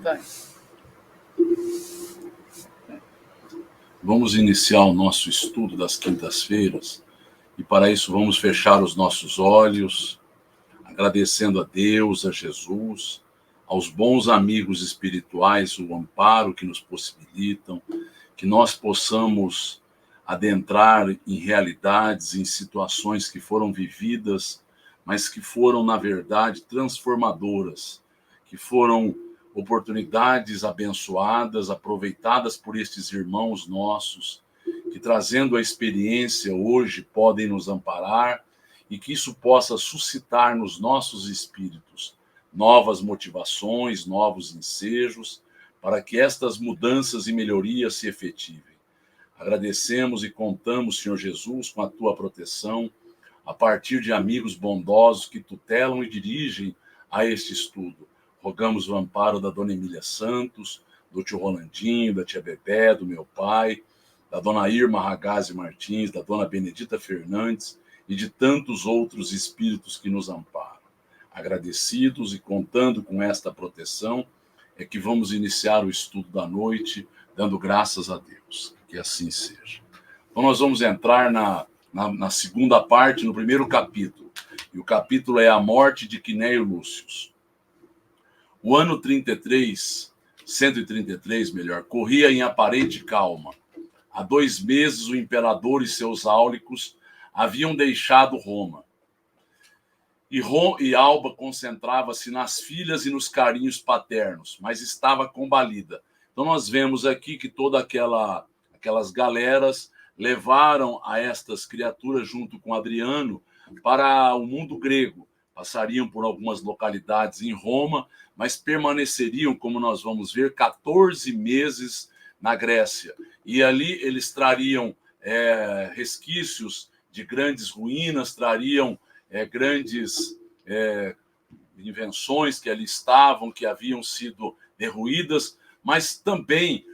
Vai. Vamos iniciar o nosso estudo das quintas-feiras e para isso vamos fechar os nossos olhos, agradecendo a Deus, a Jesus, aos bons amigos espirituais, o amparo que nos possibilitam, que nós possamos adentrar em realidades, em situações que foram vividas, mas que foram, na verdade, transformadoras, que foram oportunidades abençoadas, aproveitadas por estes irmãos nossos, que trazendo a experiência hoje podem nos amparar e que isso possa suscitar nos nossos espíritos novas motivações, novos ensejos, para que estas mudanças e melhorias se efetivem. Agradecemos e contamos, Senhor Jesus, com a tua proteção, a partir de amigos bondosos que tutelam e dirigem a este estudo. Rogamos o amparo da dona Emília Santos, do tio Rolandinho, da tia Bebé, do meu pai, da dona Irma Ragazzi Martins, da dona Benedita Fernandes e de tantos outros espíritos que nos amparam. Agradecidos e contando com esta proteção, é que vamos iniciar o estudo da noite, dando graças a Deus. Que assim seja. Então nós vamos entrar na segunda parte, no primeiro capítulo. E o capítulo é a morte de Quinéio Lúcius. O ano 133, corria em aparente calma. Há 2 meses o imperador e seus áulicos haviam deixado Roma. E Alba concentrava-se nas filhas e nos carinhos paternos, mas estava combalida. Então nós vemos aqui que toda aquelas galeras levaram a estas criaturas junto com Adriano para o mundo grego. Passariam por algumas localidades em Roma, mas permaneceriam, como nós vamos ver, 14 meses na Grécia. E ali eles trariam resquícios de grandes ruínas, trariam grandes invenções que ali estavam, que haviam sido derruídas, mas também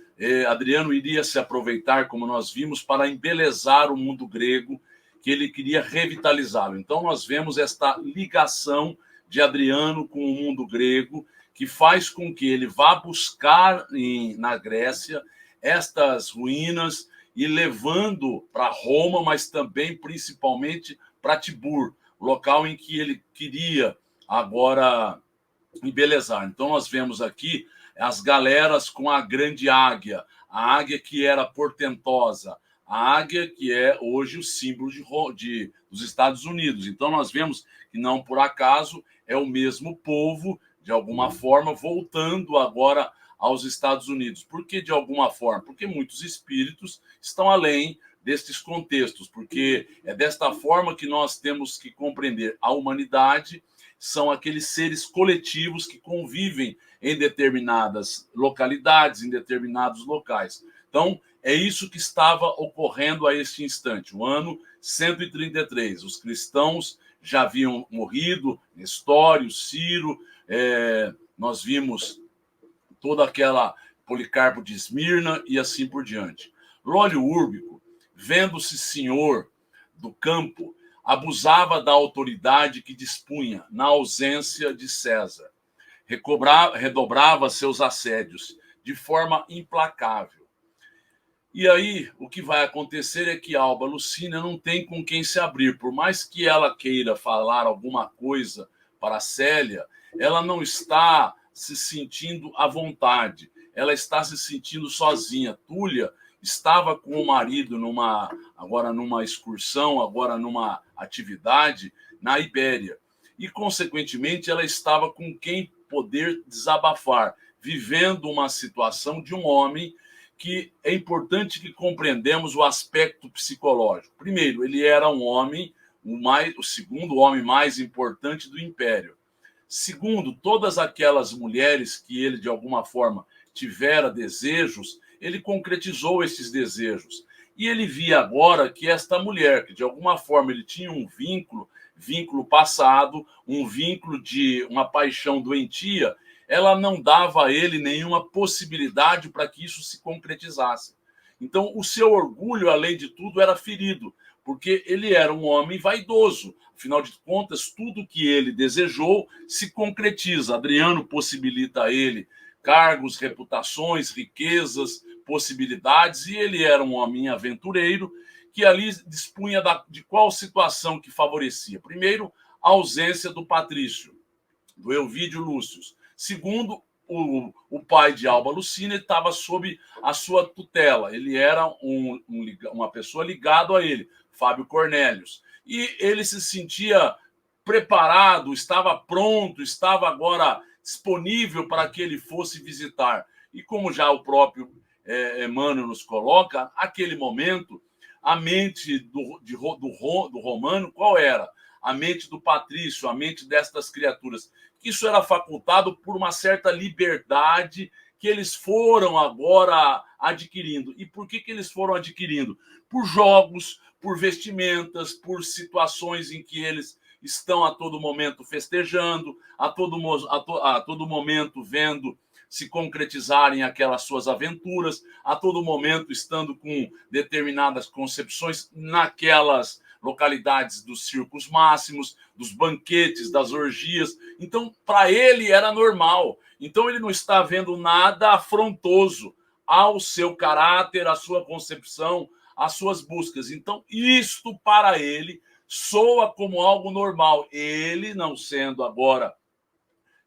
Adriano iria se aproveitar, como nós vimos, para embelezar o mundo grego, que ele queria revitalizá-lo. Então nós vemos esta ligação de Adriano com o mundo grego, que faz com que ele vá buscar na Grécia estas ruínas e levando para Roma, mas também principalmente para Tibur, local em que ele queria agora embelezar. Então nós vemos aqui as galeras com a grande águia, a águia que era portentosa, a águia que é hoje o símbolo dos Estados Unidos. Então nós vemos que não por acaso é o mesmo povo, de alguma forma, voltando agora aos Estados Unidos. Por que de alguma forma? Porque muitos espíritos estão além destes contextos, porque é desta forma que nós temos que compreender a humanidade. São aqueles seres coletivos que convivem em determinadas localidades, em determinados locais. Então, é isso que estava ocorrendo a este instante, o ano 133. Os cristãos já haviam morrido, Nestório, Ciro, nós vimos toda aquela Policarpo de Esmirna e assim por diante. Lólio Úrbico, vendo-se senhor do campo, abusava da autoridade que dispunha na ausência de César. Redobrava seus assédios de forma implacável. E aí, o que vai acontecer é que Alba Lucínia não tem com quem se abrir. Por mais que ela queira falar alguma coisa para Célia, ela não está se sentindo à vontade. Ela está se sentindo sozinha. Túlia estava com o marido agora numa excursão, agora numa atividade na Ibéria. E, consequentemente, ela estava com quem poder desabafar, vivendo uma situação de um homem que é importante que compreendamos o aspecto psicológico. Primeiro, ele era um homem, o segundo homem mais importante do Império. Segundo, todas aquelas mulheres que ele, de alguma forma, tivera desejos, ele concretizou esses desejos. E ele via agora que esta mulher, que de alguma forma ele tinha um vínculo passado, um vínculo de uma paixão doentia, ela não dava a ele nenhuma possibilidade para que isso se concretizasse. Então, o seu orgulho, além de tudo, era ferido, porque ele era um homem vaidoso. Afinal de contas, tudo que ele desejou se concretiza. Adriano possibilita a ele cargos, reputações, riquezas, possibilidades, e ele era um homem aventureiro que ali dispunha de qual situação que favorecia? Primeiro, a ausência do patrício, do Elvídio Lúcio. Segundo, o pai de Alba Lucínia estava sob a sua tutela. Ele era uma pessoa ligada a ele, Fábio Cornélios. E ele se sentia preparado, estava pronto, estava agora disponível para que ele fosse visitar. E como já o próprio Emmanuel nos coloca, aquele momento, a mente do romano, qual era? A mente do patrício, a mente destas criaturas. Isso era facultado por uma certa liberdade que eles foram agora adquirindo. E por que eles foram adquirindo? Por jogos, por vestimentas, por situações em que eles estão a todo momento festejando, a todo momento vendo se concretizarem aquelas suas aventuras, a todo momento estando com determinadas concepções naquelas localidades dos circos máximos, dos banquetes, das orgias. Então, para ele era normal. Então, ele não está vendo nada afrontoso ao seu caráter, à sua concepção, às suas buscas. Então, isto para ele soa como algo normal. Ele, não sendo agora,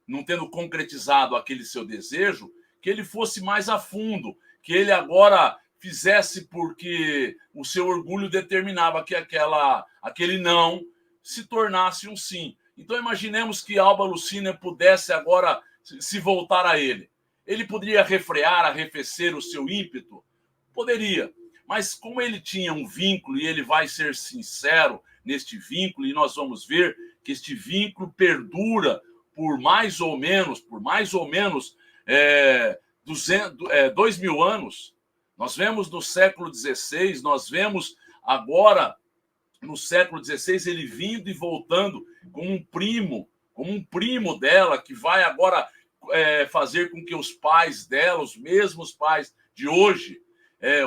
não tendo concretizado aquele seu desejo, que ele fosse mais a fundo, que ele agora fizesse porque o seu orgulho determinava que aquele não se tornasse um sim. Então imaginemos que Alba Lucínia pudesse agora se voltar a ele. Ele poderia refrear, arrefecer o seu ímpeto? Poderia. Mas como ele tinha um vínculo, e ele vai ser sincero neste vínculo, e nós vamos ver que este vínculo perdura por mais ou menos 2.000 anos. Nós vemos no século XVI, nós vemos agora no século XVI ele vindo e voltando como um primo dela, que vai agora fazer com que os pais dela, os mesmos pais de hoje,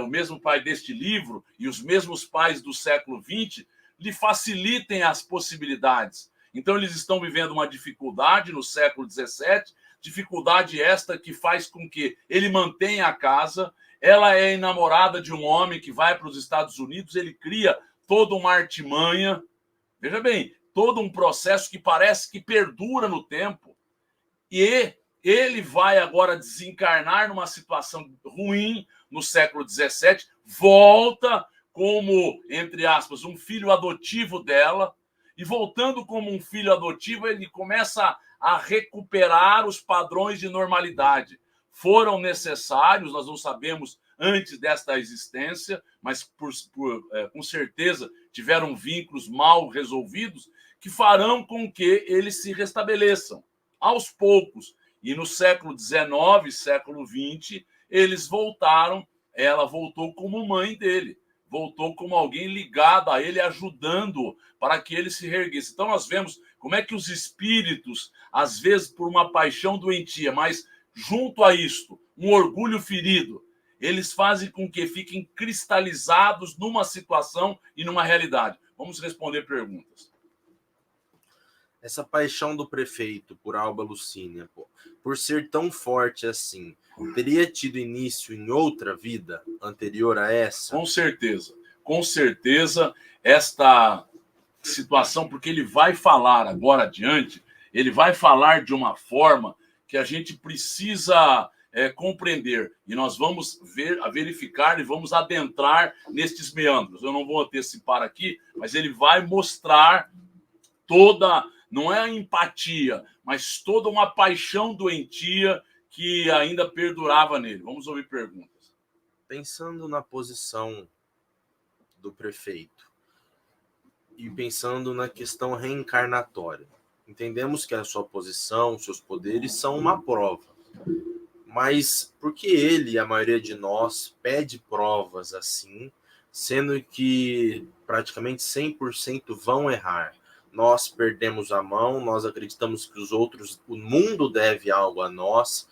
o mesmo pai deste livro e os mesmos pais do século XX, lhe facilitem as possibilidades. Então, eles estão vivendo uma dificuldade no século XVII, dificuldade esta que faz com que ele mantenha a casa. Ela é enamorada de um homem que vai para os Estados Unidos, ele cria toda uma artimanha, veja bem, todo um processo que parece que perdura no tempo. E ele vai agora desencarnar numa situação ruim no século XVII, volta como, entre aspas, um filho adotivo dela, e voltando como um filho adotivo, ele começa a recuperar os padrões de normalidade. Foram necessários, nós não sabemos antes desta existência, mas com certeza tiveram vínculos mal resolvidos que farão com que eles se restabeleçam aos poucos. E no século XIX, século XX, eles voltaram, ela voltou como mãe dele, voltou como alguém ligado a ele, ajudando para que ele se reerguesse. Então nós vemos como é que os espíritos, às vezes por uma paixão doentia, mas junto a isto, um orgulho ferido, eles fazem com que fiquem cristalizados numa situação e numa realidade. Vamos responder perguntas. Essa paixão do prefeito por Alba Lucínia, por ser tão forte assim, teria tido início em outra vida anterior a essa? Com certeza, esta situação, porque ele vai falar agora adiante, ele vai falar de uma forma que a gente precisa compreender, e nós vamos verificar e vamos adentrar nestes meandros. Eu não vou antecipar aqui, mas ele vai mostrar não é a empatia, mas toda uma paixão doentia que ainda perdurava nele. Vamos ouvir perguntas. Pensando na posição do prefeito e pensando na questão reencarnatória, entendemos que a sua posição, seus poderes são uma prova, mas por que ele e a maioria de nós pede provas assim, sendo que praticamente 100% vão errar? Nós perdemos a mão, nós acreditamos que o mundo deve algo a nós.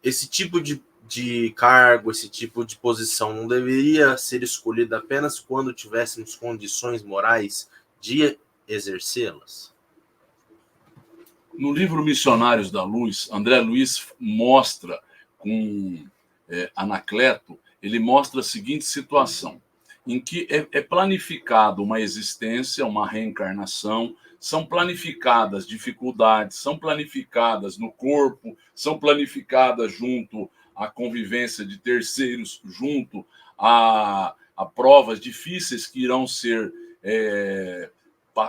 Esse tipo de cargo, esse tipo de posição não deveria ser escolhido apenas quando tivéssemos condições morais de exercê-las? No livro Missionários da Luz, André Luiz mostra com Anacleto, ele mostra a seguinte situação, em que é planificada uma existência, uma reencarnação, são planificadas dificuldades, são planificadas no corpo, são planificadas junto à convivência de terceiros, junto a provas difíceis que irão ser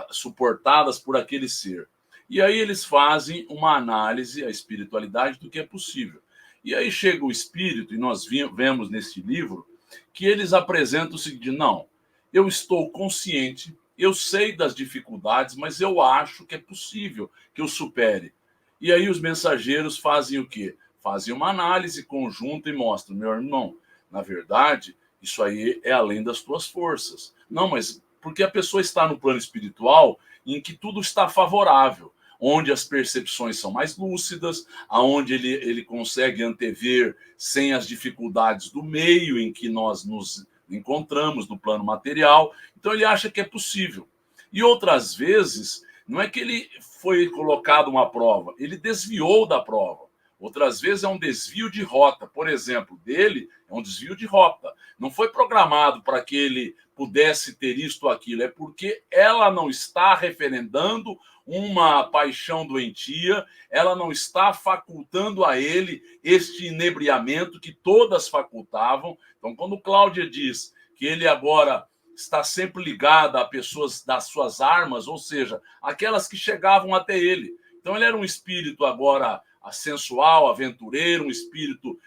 suportadas por aquele ser. E aí eles fazem uma análise, a espiritualidade, do que é possível. E aí chega o espírito, e nós vemos nesse livro, que eles apresentam o seguinte: não, eu estou consciente, eu sei das dificuldades, mas eu acho que é possível que eu supere. E aí os mensageiros fazem o quê? Fazem uma análise conjunta e mostram: meu irmão, na verdade, isso aí é além das tuas forças. Não, mas porque a pessoa está no plano espiritual em que tudo está favorável, onde as percepções são mais lúcidas, aonde ele consegue antever sem as dificuldades do meio em que nós nos encontramos no plano material. Então ele acha que é possível. E outras vezes, não é que ele foi colocado uma prova, ele desviou da prova. Outras vezes é um desvio de rota. Por exemplo, dele é um desvio de rota. Não foi programado para que ele pudesse ter isto ou aquilo, é porque ela não está referendando uma paixão doentia, ela não está facultando a ele este inebriamento que todas facultavam. Então, quando Cláudia diz que ele agora está sempre ligado a pessoas das suas armas, ou seja, aquelas que chegavam até ele. Então, ele era um espírito agora sensual, aventureiro, um espírito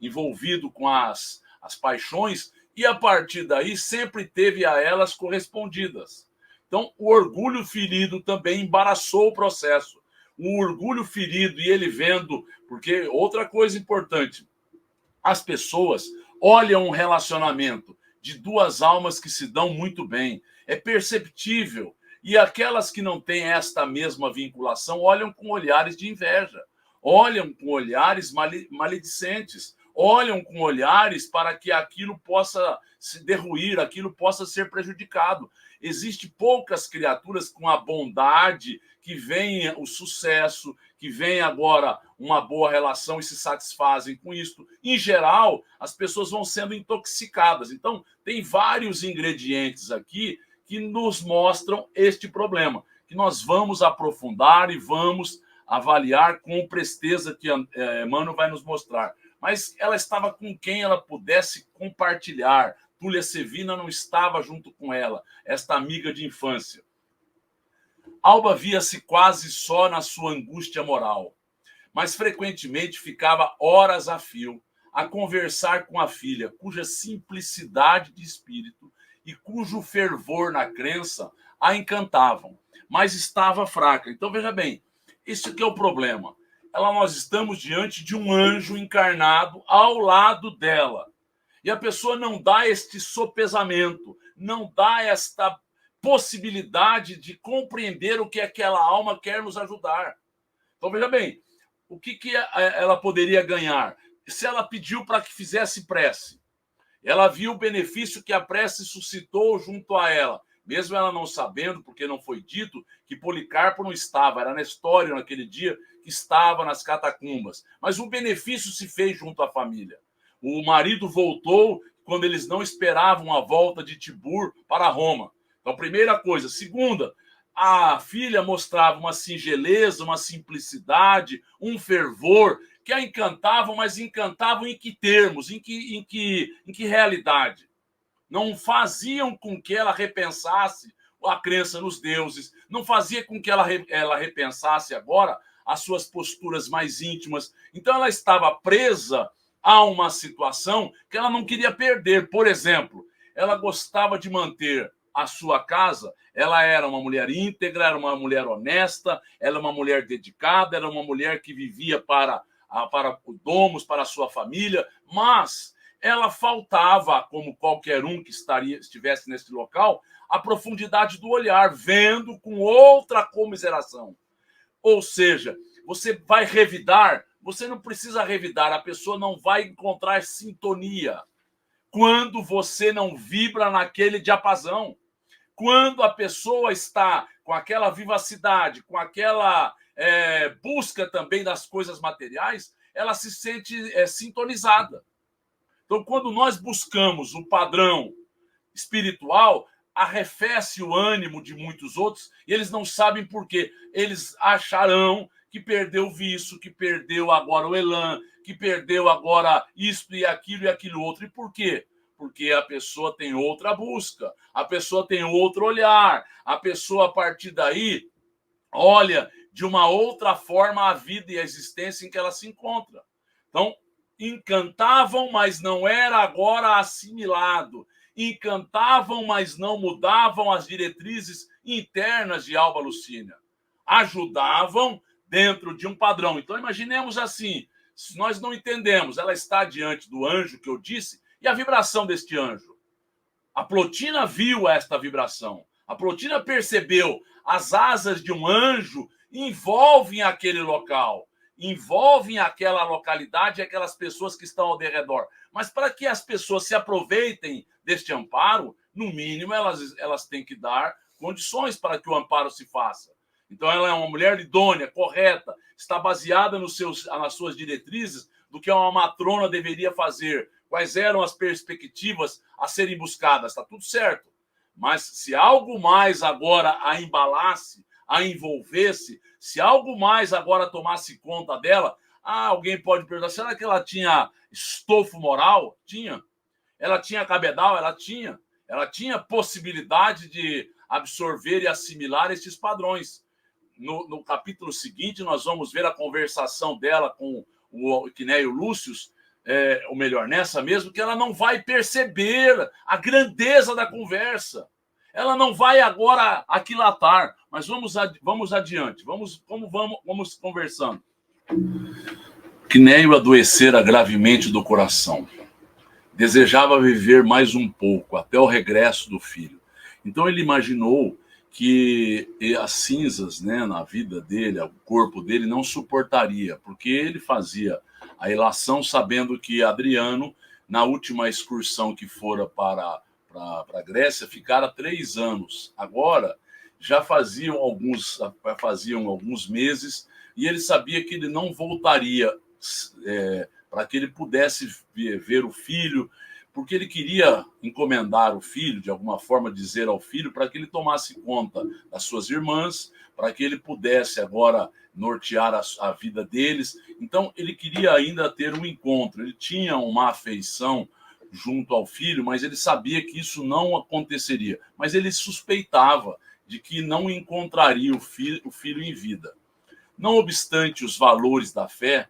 envolvido com as paixões, e a partir daí sempre teve a elas correspondidas. Então, o orgulho ferido também embaraçou o processo. O orgulho ferido e ele vendo, porque outra coisa importante, as pessoas olham um relacionamento de duas almas que se dão muito bem, é perceptível. E aquelas que não têm esta mesma vinculação olham com olhares de inveja, olham com olhares maledicentes, olham com olhares para que aquilo possa se derruir, aquilo possa ser prejudicado. Existem poucas criaturas com a bondade, que vem o sucesso, que vem agora uma boa relação e se satisfazem com isso. Em geral, as pessoas vão sendo intoxicadas. Então, tem vários ingredientes aqui que nos mostram este problema, que nós vamos aprofundar e vamos avaliar com presteza, que Emmanuel vai nos mostrar. Mas ela estava com quem ela pudesse compartilhar. Túlia Sevina não estava junto com ela, esta amiga de infância. Alba via-se quase só na sua angústia moral, mas frequentemente ficava horas a fio a conversar com a filha, cuja simplicidade de espírito e cujo fervor na crença a encantavam, mas estava fraca. Então, veja bem, isso que é o problema. Nós estamos diante de um anjo encarnado ao lado dela. E a pessoa não dá este sopesamento, não dá esta possibilidade de compreender o que aquela alma quer nos ajudar. Então, veja bem, o que ela poderia ganhar? Se ela pediu para que fizesse prece, ela viu o benefício que a prece suscitou junto a ela, mesmo ela não sabendo, porque não foi dito, que Policarpo não estava, era Nestório naquele dia que estava nas catacumbas. Mas o benefício se fez junto à família. O marido voltou quando eles não esperavam a volta de Tibur para Roma. Então, primeira coisa. Segunda, a filha mostrava uma singeleza, uma simplicidade, um fervor que a encantavam, mas encantavam em que termos, em que realidade? Não faziam com que ela repensasse a crença nos deuses, não fazia com que ela repensasse agora as suas posturas mais íntimas. Então, ela estava presa a uma situação que ela não queria perder. Por exemplo, ela gostava de manter a sua casa, ela era uma mulher íntegra, era uma mulher honesta, era uma mulher dedicada, era uma mulher que vivia para o domos, para a sua família, mas ela faltava, como qualquer um que estivesse nesse local, a profundidade do olhar, vendo com outra comiseração. Ou seja, você vai revidar, você não precisa revidar, a pessoa não vai encontrar sintonia quando você não vibra naquele diapasão. quando a pessoa está com aquela vivacidade, com aquela busca também das coisas materiais, ela se sente sintonizada. Então, quando nós buscamos o padrão espiritual, arrefece o ânimo de muitos outros e eles não sabem por quê. Eles acharão que perdeu o vício, que perdeu agora o elan, que perdeu agora isto e aquilo outro. E por quê? Porque a pessoa tem outra busca, a pessoa tem outro olhar, a pessoa, a partir daí, olha de uma outra forma a vida e a existência em que ela se encontra. Então, encantavam, mas não era agora assimilado. Encantavam, mas não mudavam as diretrizes internas de Alba Lucínia. Ajudavam dentro de um padrão. Então, imaginemos assim, se nós não entendemos, ela está diante do anjo que eu disse, e a vibração deste anjo. A Plotina viu esta vibração. A Plotina percebeu as asas de um anjo envolvem aquele local, envolvem aquela localidade e aquelas pessoas que estão ao redor. Mas para que as pessoas se aproveitem deste amparo, no mínimo elas têm que dar condições para que o amparo se faça. Então ela é uma mulher idônea, correta, está baseada nas suas diretrizes do que uma matrona deveria fazer, quais eram as perspectivas a serem buscadas, está tudo certo. Mas se algo mais agora a embalasse, a envolvesse, se algo mais agora tomasse conta dela, alguém pode perguntar, será que ela tinha estofo moral? Tinha. Ela tinha cabedal? Ela tinha. Ela tinha possibilidade de absorver e assimilar esses padrões. No capítulo seguinte, nós vamos ver a conversação dela com o Quinéio Lúcius, ou melhor, nessa mesmo, que ela não vai perceber a grandeza da conversa. Ela não vai agora aquilatar, mas vamos adiante, vamos conversando. Quinéio adoecera gravemente do coração. Desejava viver mais um pouco, até o regresso do filho. Então ele imaginou que as cinzas, né, na vida dele, o corpo dele não suportaria, porque ele fazia a ilação sabendo que Adriano, na última excursão que fora para a Grécia, ficara 3 anos. Agora, já faziam alguns meses, e ele sabia que ele não voltaria para que ele pudesse ver o filho, porque ele queria encomendar o filho, de alguma forma dizer ao filho, para que ele tomasse conta das suas irmãs, para que ele pudesse agora nortear a vida deles. Então, ele queria ainda ter um encontro. Ele tinha uma afeição junto ao filho, mas ele sabia que isso não aconteceria. Mas ele suspeitava de que não encontraria o filho em vida. Não obstante os valores da fé,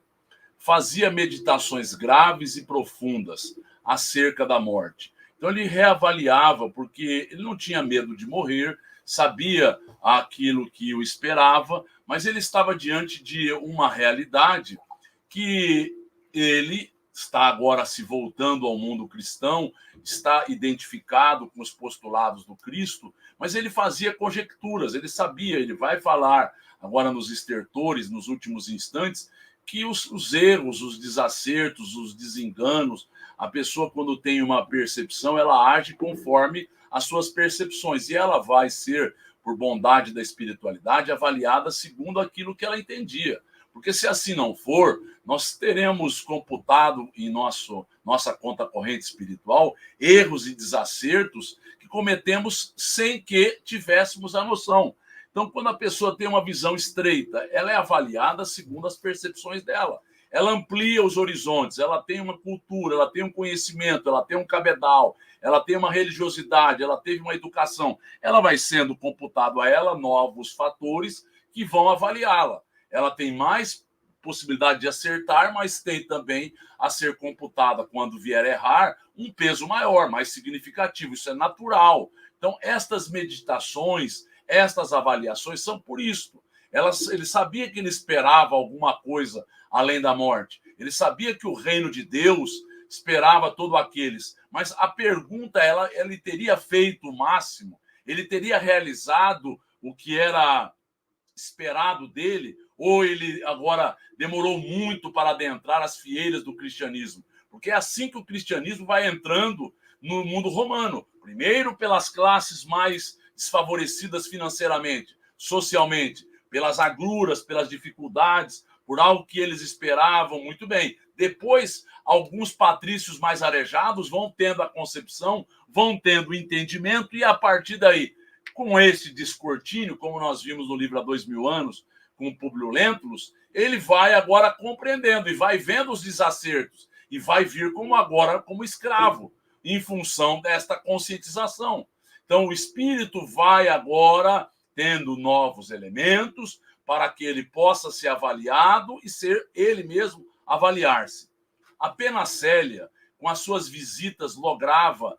fazia meditações graves e profundas acerca da morte. Então ele reavaliava, porque ele não tinha medo de morrer, sabia aquilo que o esperava, mas ele estava diante de uma realidade que ele está agora se voltando ao mundo cristão, está identificado com os postulados do Cristo, mas ele fazia conjecturas, ele sabia, ele vai falar agora nos estertores, nos últimos instantes, que os erros, os desacertos, os desenganos, a pessoa, quando tem uma percepção, ela age conforme as suas percepções, e ela vai ser, por bondade da espiritualidade, avaliada segundo aquilo que ela entendia. Porque se assim não for, nós teremos computado em nossa conta corrente espiritual erros e desacertos que cometemos sem que tivéssemos a noção. Então, quando a pessoa tem uma visão estreita, ela é avaliada segundo as percepções dela. Ela amplia os horizontes, ela tem uma cultura, ela tem um conhecimento, ela tem um cabedal, ela tem uma religiosidade, ela teve uma educação. Ela vai sendo computado a ela novos fatores que vão avaliá-la. Ela tem mais possibilidade de acertar, mas tem também a ser computada, quando vier errar, um peso maior, mais significativo. Isso é natural. Então, estas meditações, estas avaliações são por isso. Ele sabia que ele esperava alguma coisa além da morte. Ele sabia que o reino de Deus esperava todos aqueles. Mas a pergunta, ele teria feito o máximo? Ele teria realizado o que era esperado dele? Ou ele agora demorou muito para adentrar as fieiras do cristianismo? Porque é assim que o cristianismo vai entrando no mundo romano. Primeiro pelas classes mais desfavorecidas financeiramente, socialmente, pelas agruras, pelas dificuldades, por algo que eles esperavam muito bem. Depois, alguns patrícios mais arejados vão tendo a concepção, vão tendo o entendimento, e a partir daí, com esse descortínio, como nós vimos no livro há 2000 anos, com Públio Lentulus, ele vai agora compreendendo e vai vendo os desacertos e vai vir como agora como escravo, em função desta conscientização. Então, o espírito vai agora tendo novos elementos para que ele possa ser avaliado e ser ele mesmo avaliar-se. A Penacélia, com as suas visitas, lograva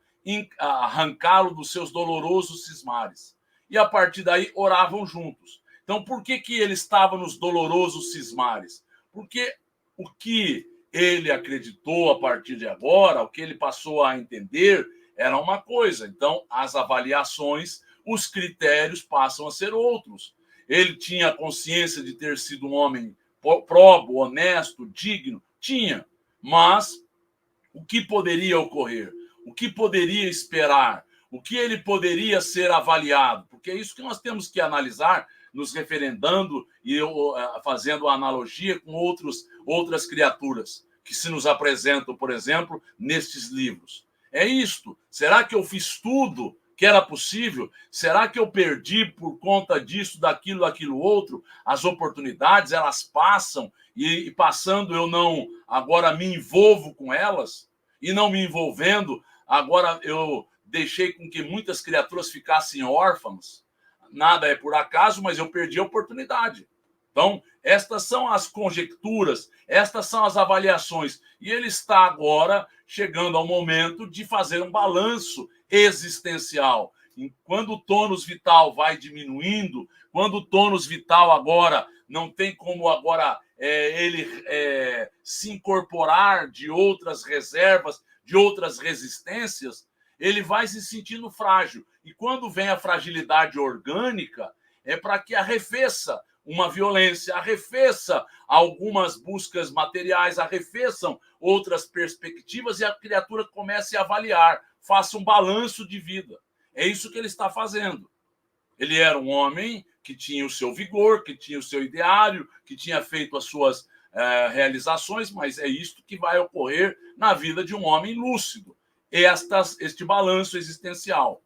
arrancá-lo dos seus dolorosos cismares. E a partir daí oravam juntos. Então, por que ele estava nos dolorosos cismares? Porque o que ele acreditou a partir de agora, o que ele passou a entender, era uma coisa. Então, as avaliações, os critérios passam a ser outros. Ele tinha consciência de ter sido um homem probo, honesto, digno? Tinha. Mas o que poderia ocorrer? O que poderia esperar? O que ele poderia ser avaliado? Porque é isso que nós temos que analisar, nos referendando e fazendo a analogia com outras criaturas que se nos apresentam, por exemplo, nestes livros. É isto. Será que eu fiz tudo que era possível? Será que eu perdi por conta disso, daquilo outro? As oportunidades, elas passam e passando eu não agora me envolvo com elas? E não me envolvendo, agora eu deixei com que muitas criaturas ficassem órfãs? Nada é por acaso, mas eu perdi a oportunidade. Então, estas são as conjecturas, estas são as avaliações. E ele está agora chegando ao momento de fazer um balanço existencial. Quando o tônus vital vai diminuindo, quando o tônus vital agora não tem como agora ele se incorporar de outras reservas, de outras resistências, ele vai se sentindo frágil. E quando vem a fragilidade orgânica, é para que arrefeça uma violência, arrefeça algumas buscas materiais, arrefeçam outras perspectivas e a criatura comece a avaliar, faça um balanço de vida. É isso que ele está fazendo. Ele era um homem que tinha o seu vigor, que tinha o seu ideário, que tinha feito as suas realizações, mas é isto que vai ocorrer na vida de um homem lúcido. Este balanço existencial.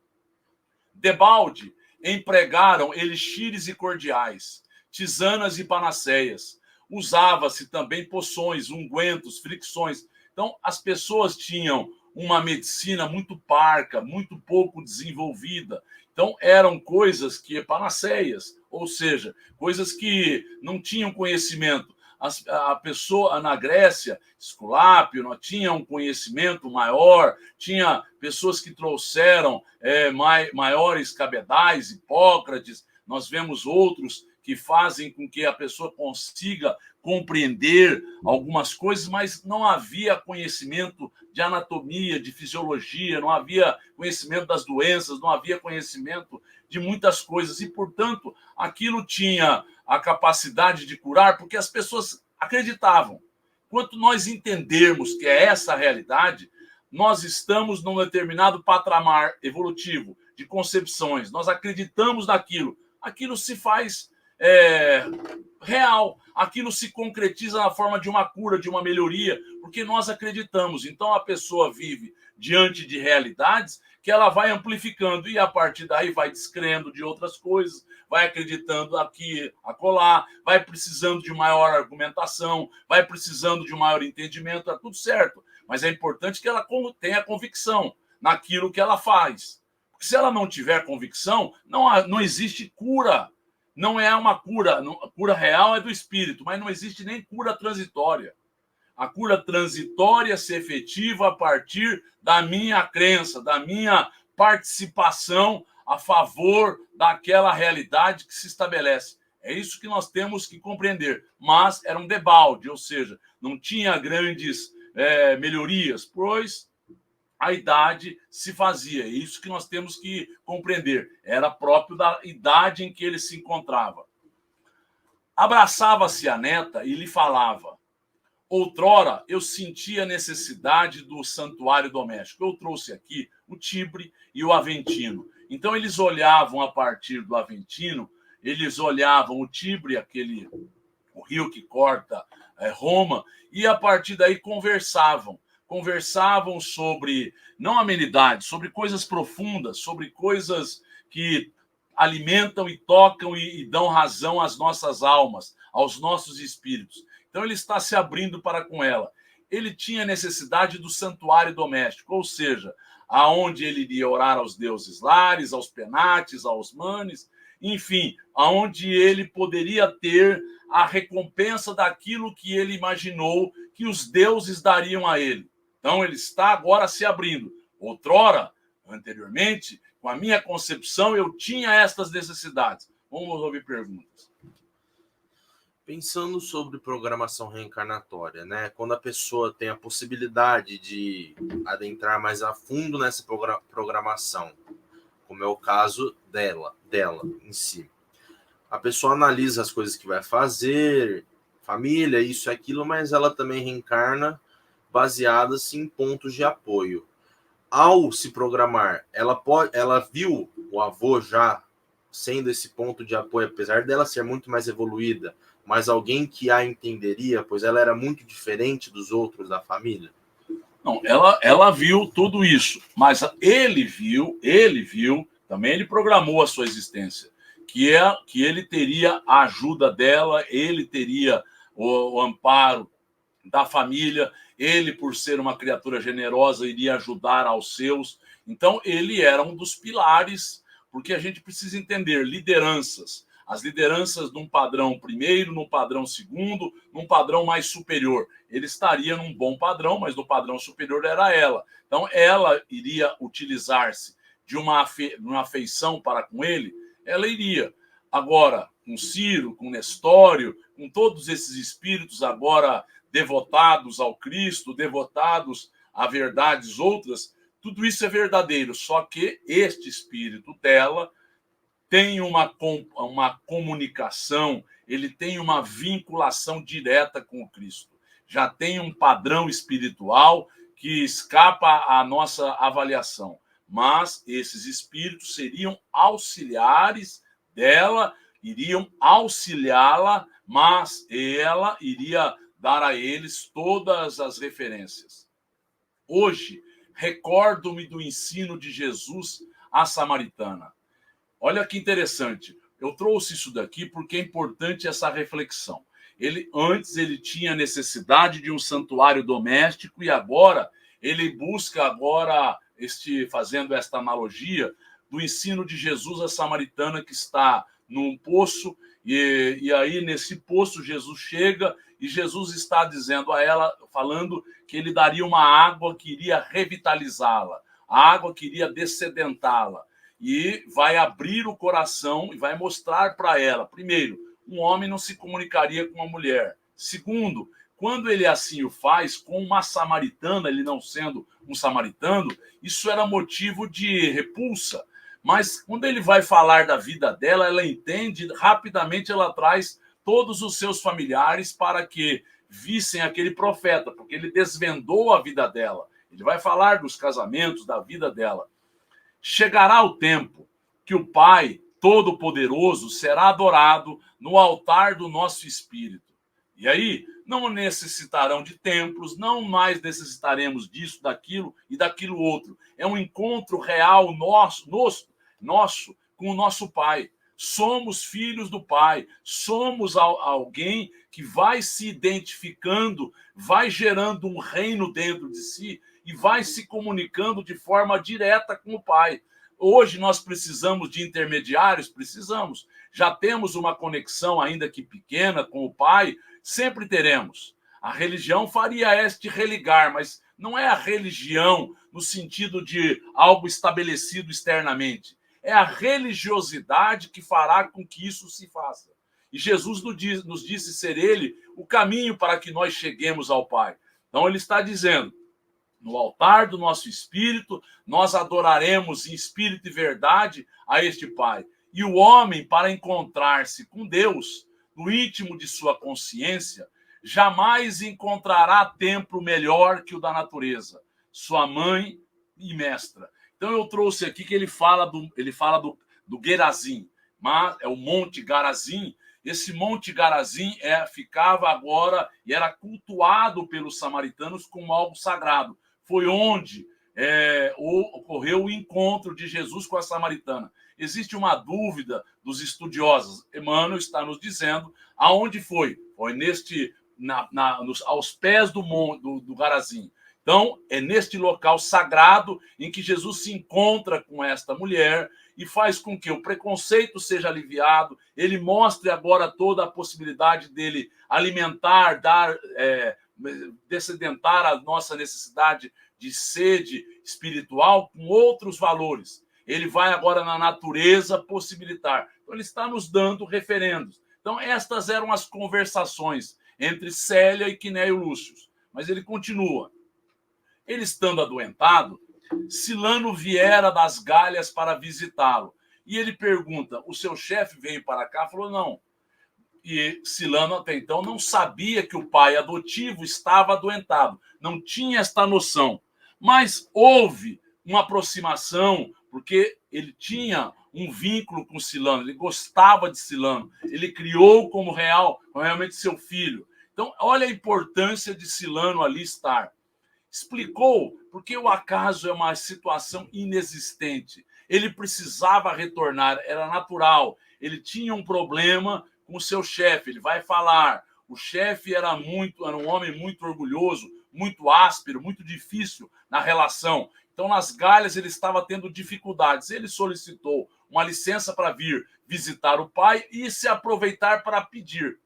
Debalde empregaram elixires e cordiais, tisanas e panaceias. Usava-se também poções, ungüentos, fricções. Então, as pessoas tinham uma medicina muito parca, muito pouco desenvolvida. Então, eram coisas que panaceias, ou seja, coisas que não tinham conhecimento. A pessoa na Grécia, Esculápio, não tinha um conhecimento maior, tinha pessoas que trouxeram maiores cabedais, Hipócrates. Nós vemos outros que fazem com que a pessoa consiga compreender algumas coisas, mas não havia conhecimento de anatomia, de fisiologia, não havia conhecimento das doenças, não havia conhecimento de muitas coisas. E, portanto, aquilo tinha a capacidade de curar, porque as pessoas acreditavam. Quanto nós entendermos que é essa a realidade, nós estamos num determinado patamar evolutivo de concepções, nós acreditamos naquilo, aquilo se faz real, aquilo se concretiza na forma de uma cura, de uma melhoria, porque nós acreditamos. Então a pessoa vive diante de realidades que ela vai amplificando e a partir daí vai descrendo de outras coisas, vai acreditando aqui, acolá, vai precisando de maior argumentação, vai precisando de maior entendimento, tá tudo certo. Mas é importante que ela tenha convicção naquilo que ela faz. Porque se ela não tiver convicção, não existe cura. Não é uma cura. A cura real é do espírito, mas não existe nem cura transitória. A cura transitória se efetiva a partir da minha crença, da minha participação a favor daquela realidade que se estabelece. É isso que nós temos que compreender. Mas era um debalde, ou seja, não tinha grandes melhorias, pois a idade se fazia. É isso que nós temos que compreender. Era próprio da idade em que ele se encontrava. Abraçava-se a neta e lhe falava: outrora eu sentia a necessidade do santuário doméstico. Eu trouxe aqui o Tibre e o Aventino. Então eles olhavam a partir do Aventino, eles olhavam o Tibre, o rio que corta Roma, e a partir daí conversavam sobre, não amenidades, sobre coisas profundas, sobre coisas que alimentam e tocam e dão razão às nossas almas, aos nossos espíritos. Então ele está se abrindo para com ela. Ele tinha necessidade do santuário doméstico, ou seja, aonde ele iria orar aos deuses lares, aos penates, aos manes, enfim, aonde ele poderia ter a recompensa daquilo que ele imaginou que os deuses dariam a ele. Então ele está agora se abrindo. Outrora, anteriormente, com a minha concepção, eu tinha estas necessidades. Vamos ouvir perguntas. Pensando sobre programação reencarnatória, né? Quando a pessoa tem a possibilidade de adentrar mais a fundo nessa programação, como é o caso dela em si. A pessoa analisa as coisas que vai fazer, família, isso e aquilo, mas ela também reencarna baseada-se em pontos de apoio. Ao se programar, ela viu o avô já sendo esse ponto de apoio, apesar dela ser muito mais evoluída, mas alguém que a entenderia, pois ela era muito diferente dos outros da família? Não, ela viu tudo isso, mas ele viu, também ele programou a sua existência, que ele teria a ajuda dela, ele teria o amparo da família, ele, por ser uma criatura generosa, iria ajudar aos seus. Então, ele era um dos pilares, porque a gente precisa entender lideranças. As lideranças num padrão primeiro, num padrão segundo, num padrão mais superior. Ele estaria num bom padrão, mas no padrão superior era ela. Então, ela iria utilizar-se de uma afeição para com ele, ela iria. Agora, com Ciro, com Nestório, com todos esses espíritos agora devotados ao Cristo, devotados a verdades outras, tudo isso é verdadeiro, só que este espírito dela tem uma comunicação, ele tem uma vinculação direta com o Cristo. Já tem um padrão espiritual que escapa à nossa avaliação. Mas esses espíritos seriam auxiliares dela, iriam auxiliá-la, mas ela iria dar a eles todas as referências. Hoje, recordo-me do ensino de Jesus à samaritana. Olha que interessante. Eu trouxe isso daqui porque é importante essa reflexão. Antes ele tinha necessidade de um santuário doméstico e agora ele busca fazendo esta analogia do ensino de Jesus à samaritana que está num poço e aí nesse poço Jesus chega e Jesus está dizendo a ela, falando que ele daria uma água que iria revitalizá-la, a água que iria dessedentá-la. E vai abrir o coração e vai mostrar para ela, primeiro, um homem não se comunicaria com uma mulher. Segundo, quando ele assim o faz com uma samaritana, ele não sendo um samaritano, isso era motivo de repulsa. Mas quando ele vai falar da vida dela, ela entende, rapidamente ela traz todos os seus familiares para que vissem aquele profeta, porque ele desvendou a vida dela. Ele vai falar dos casamentos, da vida dela. Chegará o tempo que o Pai Todo-Poderoso será adorado no altar do nosso espírito. E aí, não necessitarão de templos, não mais necessitaremos disso, daquilo e daquilo outro. É um encontro real nosso com o nosso Pai. Somos filhos do Pai, somos alguém que vai se identificando, vai gerando um reino dentro de si e vai se comunicando de forma direta com o Pai. Hoje nós precisamos de intermediários? Precisamos. Já temos uma conexão, ainda que pequena, com o Pai? Sempre teremos. A religião faria este religar, mas não é a religião no sentido de algo estabelecido externamente. É a religiosidade que fará com que isso se faça. E Jesus nos disse ser ele o caminho para que nós cheguemos ao Pai. Então ele está dizendo, no altar do nosso espírito, nós adoraremos em espírito e verdade a este Pai. E o homem, para encontrar-se com Deus, no íntimo de sua consciência, jamais encontrará templo melhor que o da natureza, sua mãe e mestra, Então eu trouxe aqui que ele fala do Gerazim, mas é o Monte Garazim. Esse Monte Garazim ficava agora e era cultuado pelos samaritanos como algo sagrado. Foi onde ocorreu o encontro de Jesus com a samaritana. Existe uma dúvida dos estudiosos. Emmanuel está nos dizendo aonde foi. Foi aos pés do Garazim. Então, é neste local sagrado em que Jesus se encontra com esta mulher e faz com que o preconceito seja aliviado. Ele mostre agora toda a possibilidade dele alimentar, descedentar a nossa necessidade de sede espiritual com outros valores. Ele vai agora na natureza possibilitar. Então, ele está nos dando referendos. Então, estas eram as conversações entre Célia e Quinéio Lúcio. Mas ele continua. Ele estando adoentado, Silano viera das Galhas para visitá-lo. E ele pergunta, o seu chefe veio para cá? Falou, não. E Silano, até então, não sabia que o pai adotivo estava adoentado. Não tinha esta noção. Mas houve uma aproximação, porque ele tinha um vínculo com Silano, ele gostava de Silano, ele criou como realmente seu filho. Então, olha a importância de Silano ali estar. Explicou porque o acaso é uma situação inexistente. Ele precisava retornar, era natural. Ele tinha um problema com o seu chefe, ele vai falar. O chefe era um homem muito orgulhoso, muito áspero, muito difícil na relação. Então, nas Galhas, ele estava tendo dificuldades. Ele solicitou uma licença para vir visitar o pai e se aproveitar para pedir.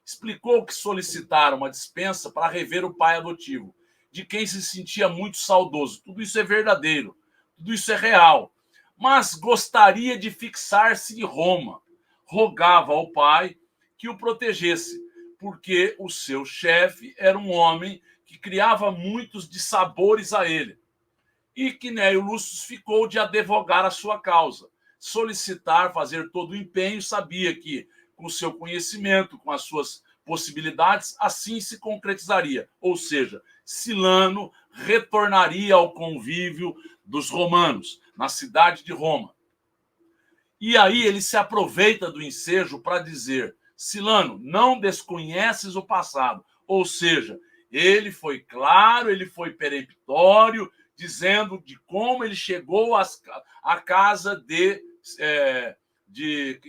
Explicou que solicitaram uma dispensa para rever o pai adotivo, de quem se sentia muito saudoso. Tudo isso é verdadeiro, tudo isso é real. Mas gostaria de fixar-se em Roma. Rogava ao pai que o protegesse, porque o seu chefe era um homem que criava muitos dissabores a ele. E Quinéio Lúcio ficou de advogar a sua causa, solicitar, fazer todo o empenho, sabia que, com o seu conhecimento, com as suas possibilidades, assim se concretizaria. Ou seja, Silano retornaria ao convívio dos romanos, na cidade de Roma. E aí ele se aproveita do ensejo para dizer, Silano, não desconheces o passado. Ou seja, ele foi claro, ele foi peremptório, dizendo de como ele chegou à casa de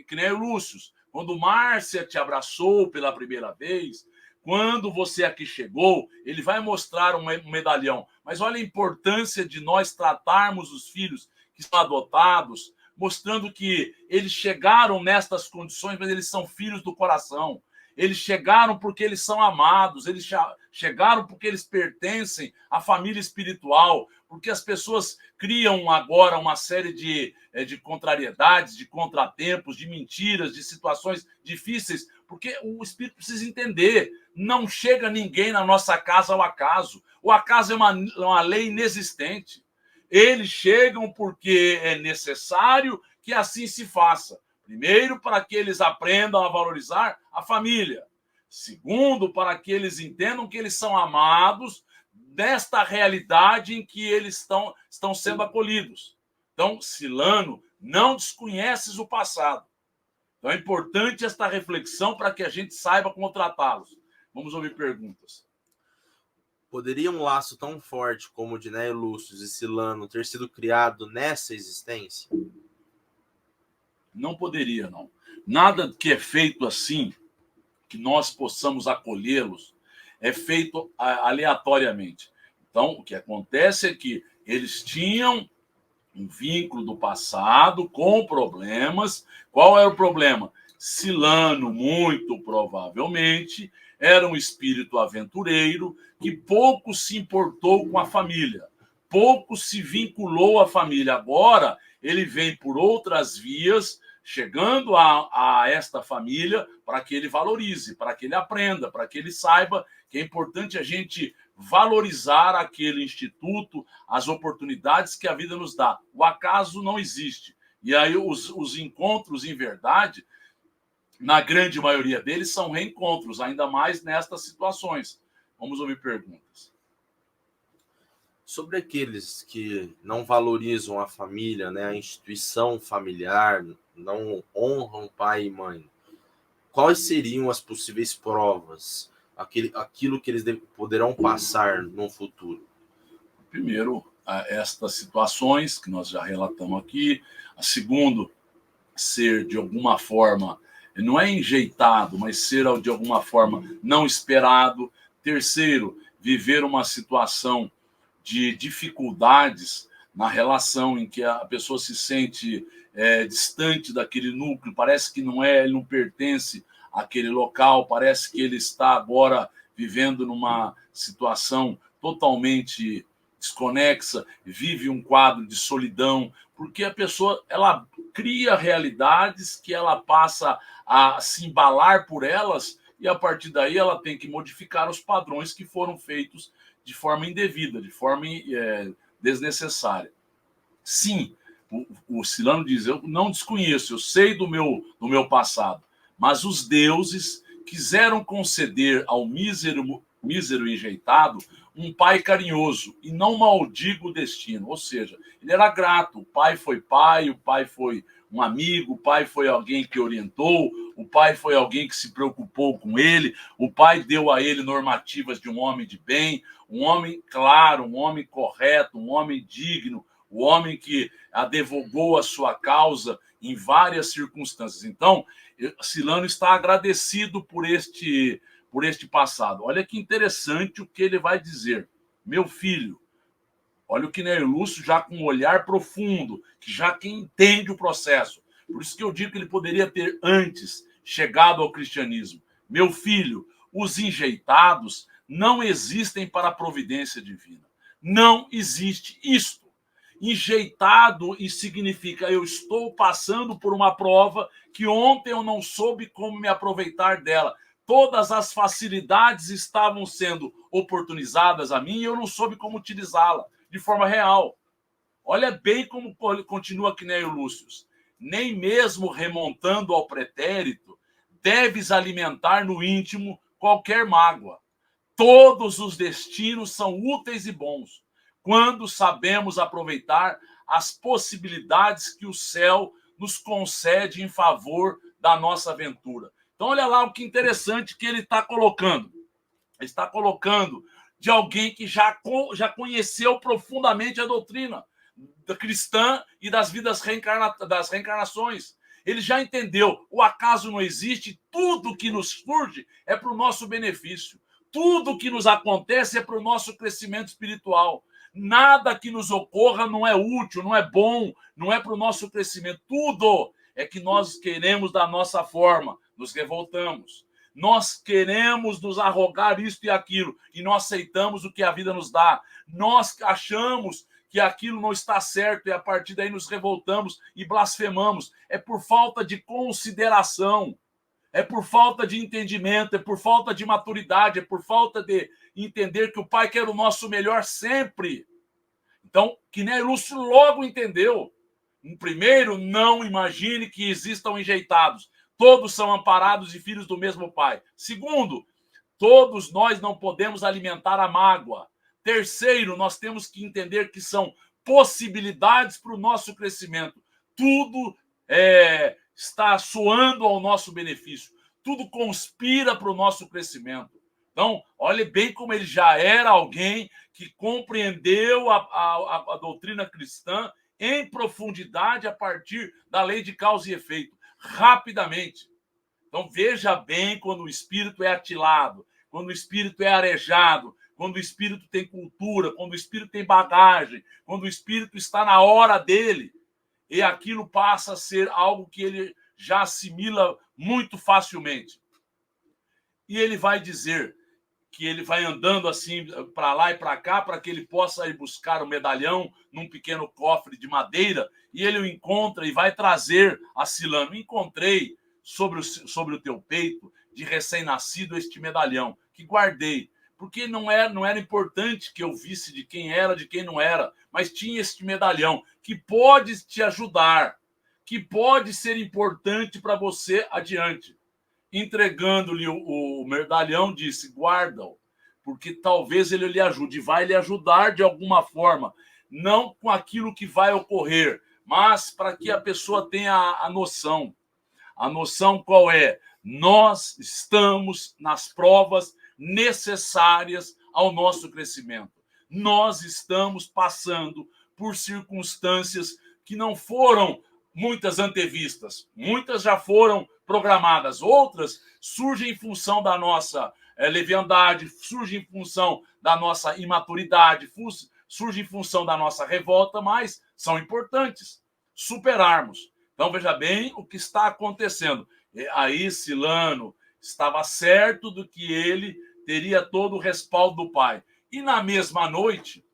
Quinéio Lúcio. Quando Márcia te abraçou pela primeira vez, quando você aqui chegou, ele vai mostrar um medalhão. Mas olha a importância de nós tratarmos os filhos que são adotados, mostrando que eles chegaram nestas condições, mas eles são filhos do coração. Eles chegaram porque eles são amados, eles chegaram porque eles pertencem à família espiritual, porque as pessoas criam agora uma série de contrariedades, de contratempos, de mentiras, de situações difíceis, porque o espírito precisa entender, não chega ninguém na nossa casa ao acaso. O acaso é uma lei inexistente. Eles chegam porque é necessário que assim se faça. Primeiro, para que eles aprendam a valorizar a família. Segundo, para que eles entendam que eles são amados desta realidade em que eles estão sendo acolhidos. Então, Silano, não desconheces o passado. Então, é importante esta reflexão para que a gente saiba como tratá-los. Vamos ouvir perguntas. Poderia um laço tão forte como o de Quinéio Lúcio e Silano ter sido criado nessa existência? Não poderia, não. Nada que é feito assim, que nós possamos acolhê-los, é feito aleatoriamente. Então, o que acontece é que eles tinham um vínculo do passado com problemas. Qual era o problema? Silano, muito provavelmente, era um espírito aventureiro que pouco se importou com a família, pouco se vinculou à família. Agora, ele vem por outras vias, chegando a esta família para que ele valorize, para que ele aprenda, para que ele saiba que é importante a gente valorizar aquele instituto, as oportunidades que a vida nos dá. O acaso não existe. E aí os encontros, em verdade, na grande maioria deles, são reencontros, ainda mais nestas situações. Vamos ouvir perguntas. Sobre aqueles que não valorizam a família, né, a instituição familiar, não honram pai e mãe, quais seriam as possíveis provas, aquilo que eles poderão passar no futuro? Primeiro, estas situações que nós já relatamos aqui. A segundo, ser de alguma forma, não é enjeitado, mas ser de alguma forma não esperado. Terceiro, viver uma situação de dificuldades na relação em que a pessoa se sente distante daquele núcleo, parece que ele não pertence àquele local, parece que ele está agora vivendo numa situação totalmente desconexa, vive um quadro de solidão, porque a pessoa ela cria realidades que ela passa a se embalar por elas e a partir daí ela tem que modificar os padrões que foram feitos de forma indevida, de forma desnecessária. Sim, o Silano diz, eu não desconheço, eu sei do meu passado, mas os deuses quiseram conceder ao mísero enjeitado um pai carinhoso e não maldiga o destino. Ou seja, ele era grato, o pai foi um amigo, o pai foi alguém que orientou, o pai foi alguém que se preocupou com ele, o pai deu a ele normativas de um homem de bem, um homem claro, um homem correto, um homem digno, o homem que advogou a sua causa em várias circunstâncias. Então, Silano está agradecido por este passado. Olha que interessante o que ele vai dizer. Meu filho, olha o Quinério Lúcio já com um olhar profundo, que já quem entende o processo. Por isso que eu digo que ele poderia ter antes chegado ao cristianismo. Meu filho, os enjeitados não existem para a providência divina. Não existe isto. Enjeitado e significa eu estou passando por uma prova que ontem eu não soube como me aproveitar dela. Todas as facilidades estavam sendo oportunizadas a mim e eu não soube como utilizá-la de forma real. Olha bem como continua Quinério Lúcio. Nem mesmo remontando ao pretérito, deves alimentar no íntimo qualquer mágoa. Todos os destinos são úteis e bons, quando sabemos aproveitar as possibilidades que o céu nos concede em favor da nossa aventura. Então, olha lá o que interessante que ele está colocando. Ele está colocando de alguém que já conheceu profundamente a doutrina cristã e das vidas das reencarnações. Ele já entendeu, o acaso não existe, tudo que nos surge é para o nosso benefício. Tudo que nos acontece é para o nosso crescimento espiritual. Nada que nos ocorra não é útil, não é bom, não é para o nosso crescimento. Tudo é que nós queremos da nossa forma, nos revoltamos. Nós queremos nos arrogar isto e aquilo e não aceitamos o que a vida nos dá. Nós achamos que aquilo não está certo e a partir daí nos revoltamos e blasfemamos. É por falta de consideração, é por falta de entendimento, é por falta de maturidade, é por falta de entender que o Pai quer o nosso melhor sempre. Então, Quinério Lúcio logo entendeu. Primeiro, não imagine que existam enjeitados. Todos são amparados e filhos do mesmo Pai. Segundo, todos nós não podemos alimentar a mágoa. Terceiro, nós temos que entender que são possibilidades para o nosso crescimento. Tudo está soando ao nosso benefício. Tudo conspira para o nosso crescimento. Então, olhe bem como ele já era alguém que compreendeu a doutrina cristã em profundidade a partir da lei de causa e efeito, rapidamente. Então, veja bem quando o espírito é atilado, quando o espírito é arejado, quando o espírito tem cultura, quando o espírito tem bagagem, quando o espírito está na hora dele, e aquilo passa a ser algo que ele já assimila muito facilmente. E ele vai dizer que ele vai andando assim para lá e para cá para que ele possa ir buscar o medalhão num pequeno cofre de madeira e ele o encontra e vai trazer a Silano. Encontrei sobre o teu peito de recém-nascido este medalhão que guardei, porque não era importante que eu visse de quem era, de quem não era, mas tinha este medalhão que pode te ajudar, que pode ser importante para você adiante. Entregando-lhe o medalhão, disse, guarda-o, porque talvez ele lhe ajude, vai lhe ajudar de alguma forma, não com aquilo que vai ocorrer, mas para que a pessoa tenha a noção. A noção qual é? Nós estamos nas provas necessárias ao nosso crescimento. Nós estamos passando por circunstâncias que não foram muitas antevistas, muitas já foram programadas, outras surgem em função da nossa leviandade, surgem em função da nossa imaturidade, surgem em função da nossa revolta, mas são importantes superarmos. Então, veja bem o que está acontecendo. Aí, Silano estava certo do que ele teria todo o respaldo do pai. E na mesma noite,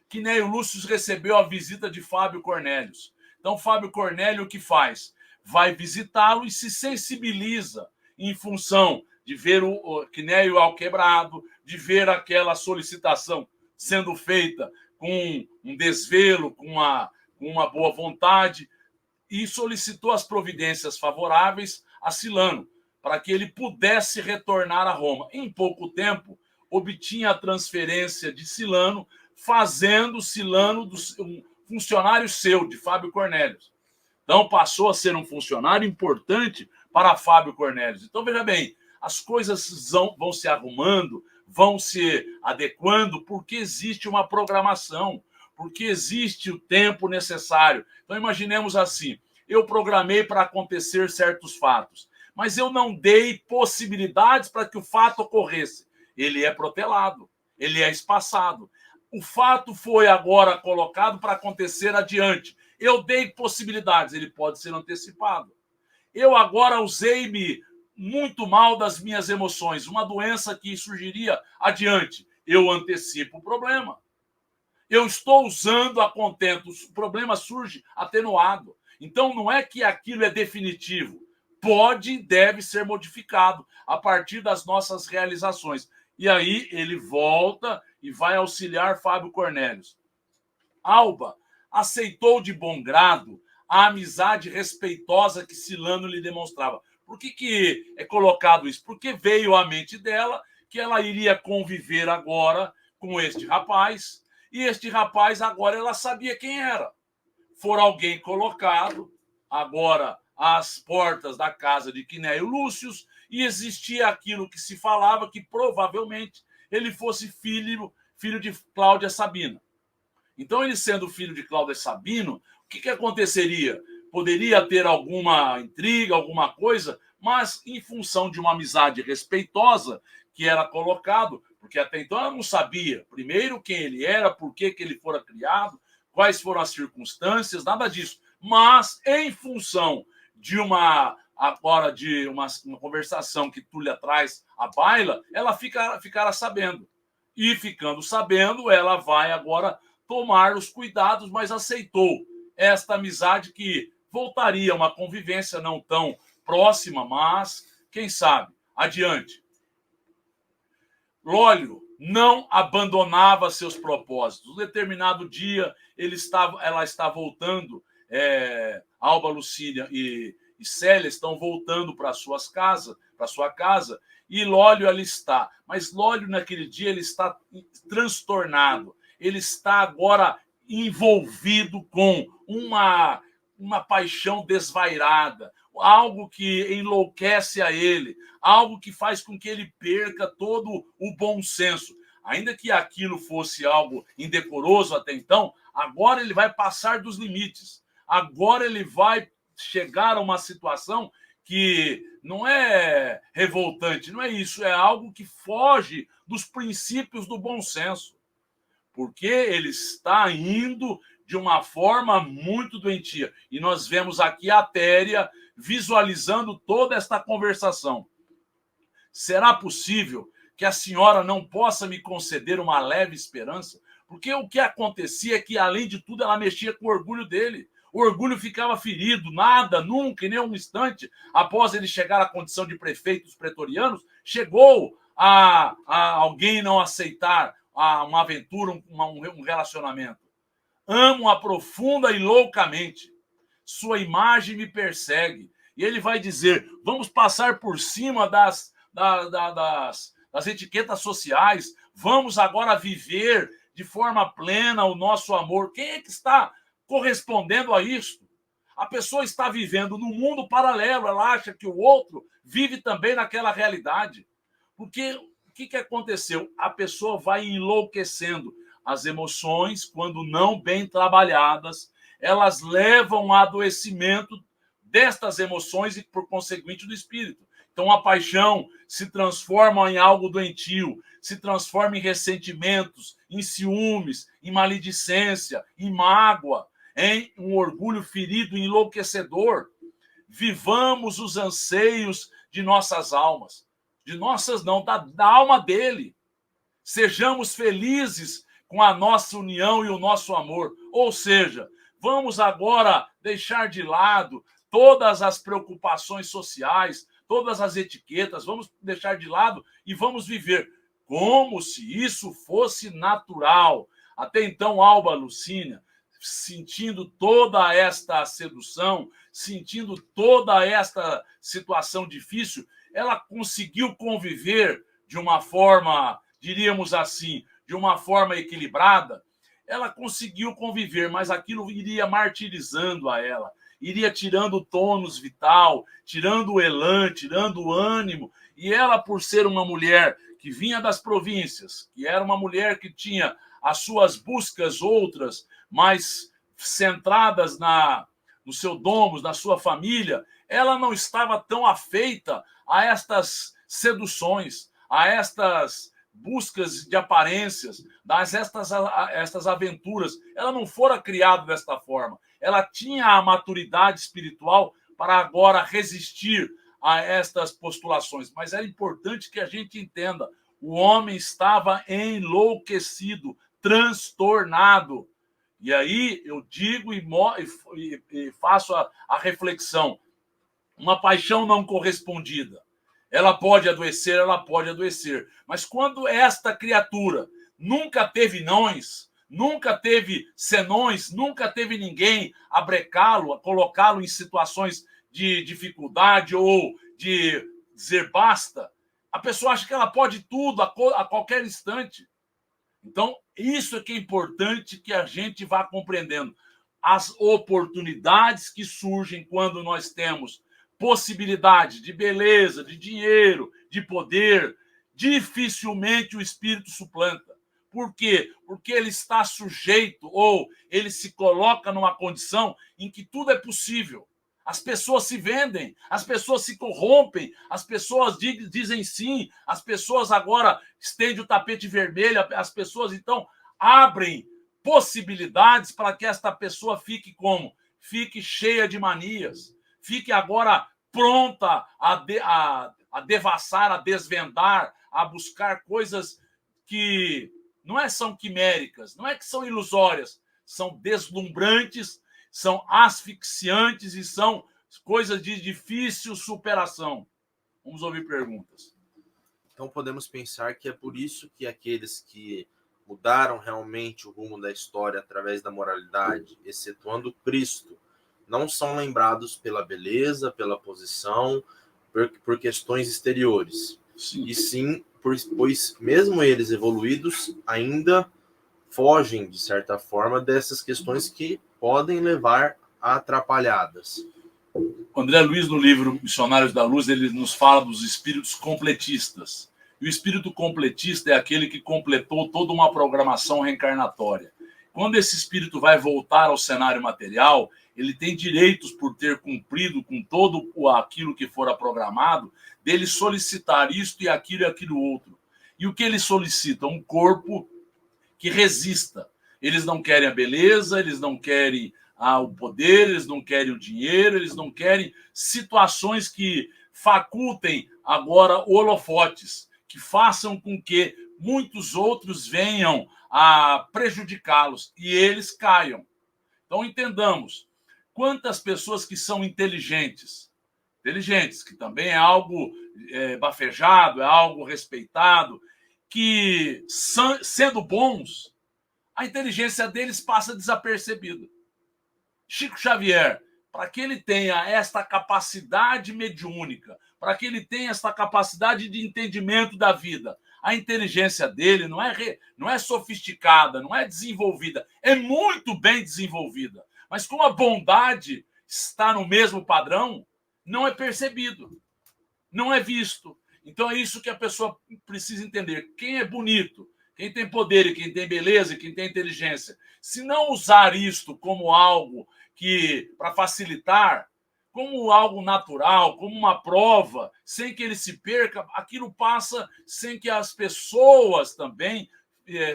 Quinéio Lúcio recebeu a visita de Fábio Cornélios. Então, Fábio Cornélio o que faz? Vai visitá-lo e se sensibiliza em função de ver o Quinéio alquebrado, de ver aquela solicitação sendo feita com um desvelo, com uma boa vontade, e solicitou as providências favoráveis a Silano, para que ele pudesse retornar a Roma. Em pouco tempo, obtinha a transferência de Silano, fazendo Silano um funcionário seu, de Fábio Cornélios. Então, passou a ser um funcionário importante para Fábio Cornélios. Então, veja bem, as coisas vão se arrumando, vão se adequando, porque existe uma programação, porque existe o tempo necessário. Então, imaginemos assim, eu programei para acontecer certos fatos, mas eu não dei possibilidades para que o fato ocorresse. Ele é protelado, ele é espaçado. O fato foi agora colocado para acontecer adiante. Eu dei possibilidades, ele pode ser antecipado. Eu agora usei-me muito mal das minhas emoções, uma doença que surgiria adiante. Eu antecipo o problema. Eu estou usando a contento, o problema surge atenuado. Então, não é que aquilo é definitivo. Pode e deve ser modificado a partir das nossas realizações. E aí ele volta e vai auxiliar Fábio Cornélios. Alba aceitou de bom grado a amizade respeitosa que Silano lhe demonstrava. Por que é colocado isso? Porque veio à mente dela que ela iria conviver agora com este rapaz, e este rapaz agora ela sabia quem era. For alguém colocado agora às portas da casa de Quinéio Lúcio, e existia aquilo que se falava que provavelmente ele fosse filho de Cláudia Sabina. Então, ele sendo filho de Cláudia Sabino, o que aconteceria? Poderia ter alguma intriga, alguma coisa, mas em função de uma amizade respeitosa que era colocado, porque até então ela não sabia, primeiro, quem ele era, por que ele fora criado, quais foram as circunstâncias, nada disso. Mas, em função de uma conversação que Túlia traz à baila, ela ficará sabendo. E ficando sabendo, ela vai agora tomar os cuidados, mas aceitou esta amizade que voltaria a uma convivência não tão próxima, mas, quem sabe, adiante. Lólio não abandonava seus propósitos. Um determinado dia, ela está voltando, Alba Lucília e Célia estão voltando para sua casa, e Lólio ali está. Mas Lólio, naquele dia, ele está transtornado. Ele está agora envolvido com uma paixão desvairada, algo que enlouquece a ele, algo que faz com que ele perca todo o bom senso. Ainda que aquilo fosse algo indecoroso até então, agora ele vai passar dos limites. Agora ele vai chegar a uma situação que não é revoltante, não é isso, é algo que foge dos princípios do bom senso. Porque ele está indo de uma forma muito doentia. E nós vemos aqui a Téria visualizando toda esta conversação. Será possível que a senhora não possa me conceder uma leve esperança? Porque o que acontecia é que, além de tudo, ela mexia com o orgulho dele. O orgulho ficava ferido, nada, nunca, em nenhum instante, após ele chegar à condição de prefeito dos pretorianos, chegou a alguém não aceitar uma aventura, um relacionamento. Amo-a profunda e loucamente. Sua imagem me persegue. E ele vai dizer, vamos passar por cima das das etiquetas sociais. Vamos agora viver de forma plena o nosso amor. Quem é que está correspondendo a isso? A pessoa está vivendo num mundo paralelo, ela acha que o outro vive também naquela realidade. Porque o que aconteceu? A pessoa vai enlouquecendo. As emoções, quando não bem trabalhadas, elas levam ao adoecimento destas emoções e, por conseguinte, do espírito. Então, a paixão se transforma em algo doentio, se transforma em ressentimentos, em ciúmes, em maledicência, em mágoa, em um orgulho ferido, enlouquecedor. Vivamos os anseios de nossas almas. De nossas não, da alma dele. Sejamos felizes com a nossa união e o nosso amor. Ou seja, vamos agora deixar de lado todas as preocupações sociais, todas as etiquetas, vamos deixar de lado e vamos viver como se isso fosse natural. Até então, Alba Lucínia, sentindo toda esta sedução, sentindo toda esta situação difícil, ela conseguiu conviver de uma forma, diríamos assim, de uma forma equilibrada. Ela conseguiu conviver, mas aquilo iria martirizando a ela, iria tirando o tônus vital, tirando o elan, tirando o ânimo. E ela, por ser uma mulher que vinha das províncias, que era uma mulher que tinha as suas buscas outras, mais centradas no seu domus, na sua família, ela não estava tão afeita a estas seduções, a estas buscas de aparências, estas aventuras. Ela não fora criada desta forma. Ela tinha a maturidade espiritual para agora resistir a estas postulações. Mas é importante que a gente entenda, o homem estava enlouquecido, transtornado. E aí eu digo e faço a reflexão. Uma paixão não correspondida, ela pode adoecer. Mas quando esta criatura nunca teve nões, nunca teve senões, nunca teve ninguém a brecá-lo, a colocá-lo em situações de dificuldade ou de dizer basta, a pessoa acha que ela pode tudo a qualquer instante. Então, isso é que é importante que a gente vá compreendendo. As oportunidades que surgem quando nós temos possibilidade de beleza, de dinheiro, de poder, dificilmente o espírito suplanta. Por quê? Porque ele está sujeito ou ele se coloca numa condição em que tudo é possível. As pessoas se vendem, as pessoas se corrompem, as pessoas dizem sim, as pessoas agora estendem o tapete vermelho, as pessoas então abrem possibilidades para que esta pessoa fique como? Fique cheia de manias, fique agora pronta a devassar, a desvendar, a buscar coisas que não são quiméricas, não é que são ilusórias, são deslumbrantes, são asfixiantes e são coisas de difícil superação. Vamos ouvir perguntas. Então podemos pensar que é por isso que aqueles que mudaram realmente o rumo da história através da moralidade, excetuando Cristo, não são lembrados pela beleza, pela posição, por questões exteriores. Sim. E sim, pois mesmo eles evoluídos ainda fogem, de certa forma, dessas questões que podem levar a atrapalhadas. O André Luiz, no livro Missionários da Luz, ele nos fala dos espíritos completistas. E o espírito completista é aquele que completou toda uma programação reencarnatória. Quando esse espírito vai voltar ao cenário material, ele tem direitos por ter cumprido com todo aquilo que fora programado, dele solicitar isto e aquilo outro. E o que ele solicita? Um corpo que resista. Eles não querem a beleza, eles não querem o poder, eles não querem o dinheiro, eles não querem situações que facultem agora holofotes, que façam com que muitos outros venham a prejudicá-los e eles caiam. Então entendamos, quantas pessoas que são inteligentes, que também é algo bafejado, é algo respeitado, que sendo bons, a inteligência deles passa desapercebida. Chico Xavier, para que ele tenha esta capacidade mediúnica, para que ele tenha esta capacidade de entendimento da vida, A inteligência dele não é sofisticada, não é desenvolvida, é muito bem desenvolvida. Mas como a bondade está no mesmo padrão, não é percebido, não é visto. Então é isso que a pessoa precisa entender. Quem é bonito, quem tem poder e quem tem beleza e quem tem inteligência, se não usar isto como algo que para facilitar, como algo natural, como uma prova, sem que ele se perca, aquilo passa sem que as pessoas também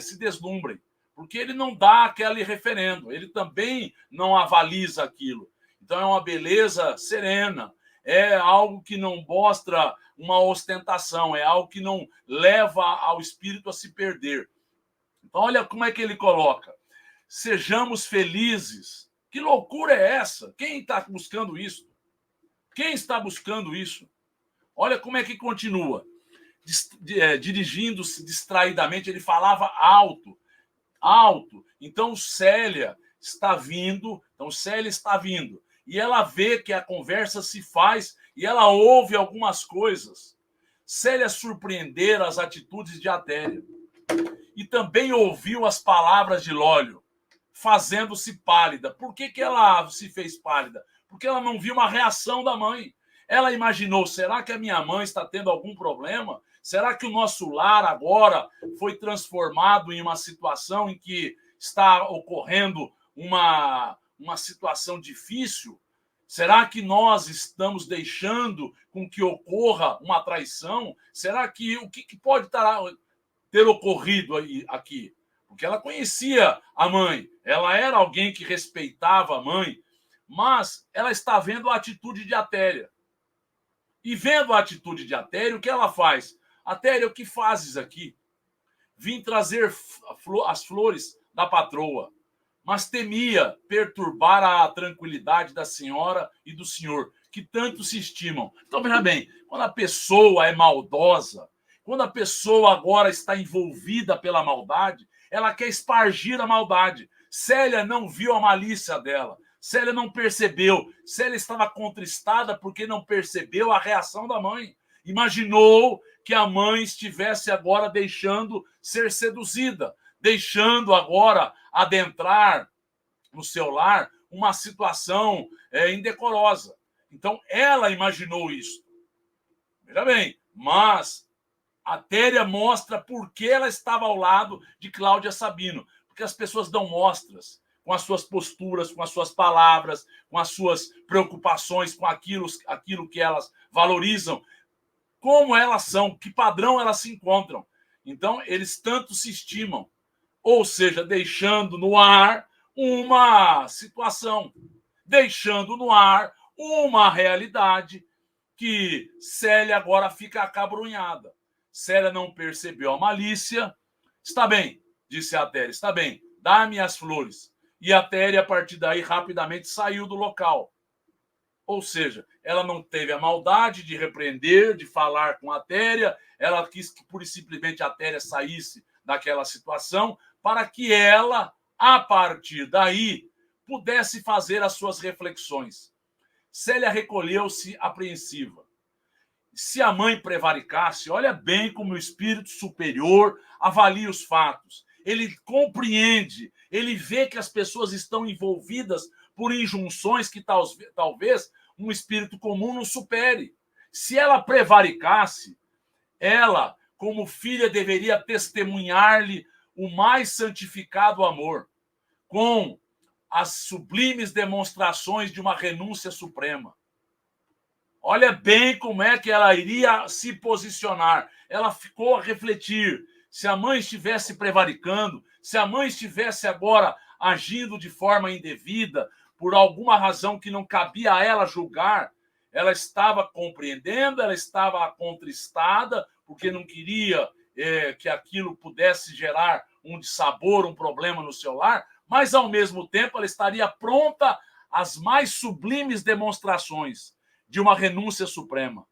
se deslumbrem, porque ele não dá aquele referendo, ele também não avaliza aquilo. Então é uma beleza serena, é algo que não mostra uma ostentação, é algo que não leva ao espírito a se perder. Então olha como é que ele coloca: sejamos felizes. Que loucura é essa? Quem está buscando isso? Quem está buscando isso? Olha como é que continua. Dirigindo-se distraidamente, ele falava alto, alto. Então Célia está vindo, e ela vê que a conversa se faz e ela ouve algumas coisas. Célia surpreendera as atitudes de Atéria e também ouviu as palavras de Lólio, fazendo-se pálida. Por que ela se fez pálida? Porque ela não viu uma reação da mãe. Ela imaginou: será que a minha mãe está tendo algum problema? Será que o nosso lar agora foi transformado em uma situação em que está ocorrendo uma situação difícil? Será que nós estamos deixando com que ocorra uma traição? Será que o que pode ter ocorrido aqui? Porque ela conhecia a mãe, ela era alguém que respeitava a mãe, mas ela está vendo a atitude de Atéria. E vendo a atitude de Atéria, o que ela faz? Atéria, o que fazes aqui? Vim trazer as flores da patroa, mas temia perturbar a tranquilidade da senhora e do senhor, que tanto se estimam. Então, veja bem, quando a pessoa é maldosa, quando a pessoa agora está envolvida pela maldade, ela quer espargir a maldade. Célia não viu a malícia dela. Célia não percebeu. Célia estava contristada porque não percebeu a reação da mãe. Imaginou que a mãe estivesse agora deixando ser seduzida, deixando agora adentrar no seu lar uma situação indecorosa. Então, ela imaginou isso. Veja bem, mas Atéria mostra por que ela estava ao lado de Cláudia Sabino. Porque as pessoas dão mostras com as suas posturas, com as suas palavras, com as suas preocupações, com aquilo que elas valorizam, como elas são, que padrão elas se encontram. Então, eles tanto se estimam, ou seja, deixando no ar uma situação, deixando no ar uma realidade que Célia agora fica acabrunhada. Célia não percebeu a malícia. Está bem, disse a Atéria, está bem, dá-me as flores. E a Atéria, a partir daí, rapidamente saiu do local. Ou seja, ela não teve a maldade de repreender, de falar com a Atéria, ela quis que pura e simplesmente a Atéria saísse daquela situação para que ela, a partir daí, pudesse fazer as suas reflexões. Célia recolheu-se apreensiva. Se a mãe prevaricasse, olha bem como o espírito superior avalia os fatos. Ele compreende, ele vê que as pessoas estão envolvidas por injunções que talvez um espírito comum não supere. Se ela prevaricasse, ela, como filha, deveria testemunhar-lhe o mais santificado amor, com as sublimes demonstrações de uma renúncia suprema. Olha bem como é que ela iria se posicionar. Ela ficou a refletir. Se a mãe estivesse prevaricando, se a mãe estivesse agora agindo de forma indevida, por alguma razão que não cabia a ela julgar, ela estava compreendendo, ela estava contristada, porque não queria que aquilo pudesse gerar um dissabor, um problema no seu lar, mas, ao mesmo tempo, ela estaria pronta às mais sublimes demonstrações de uma renúncia suprema.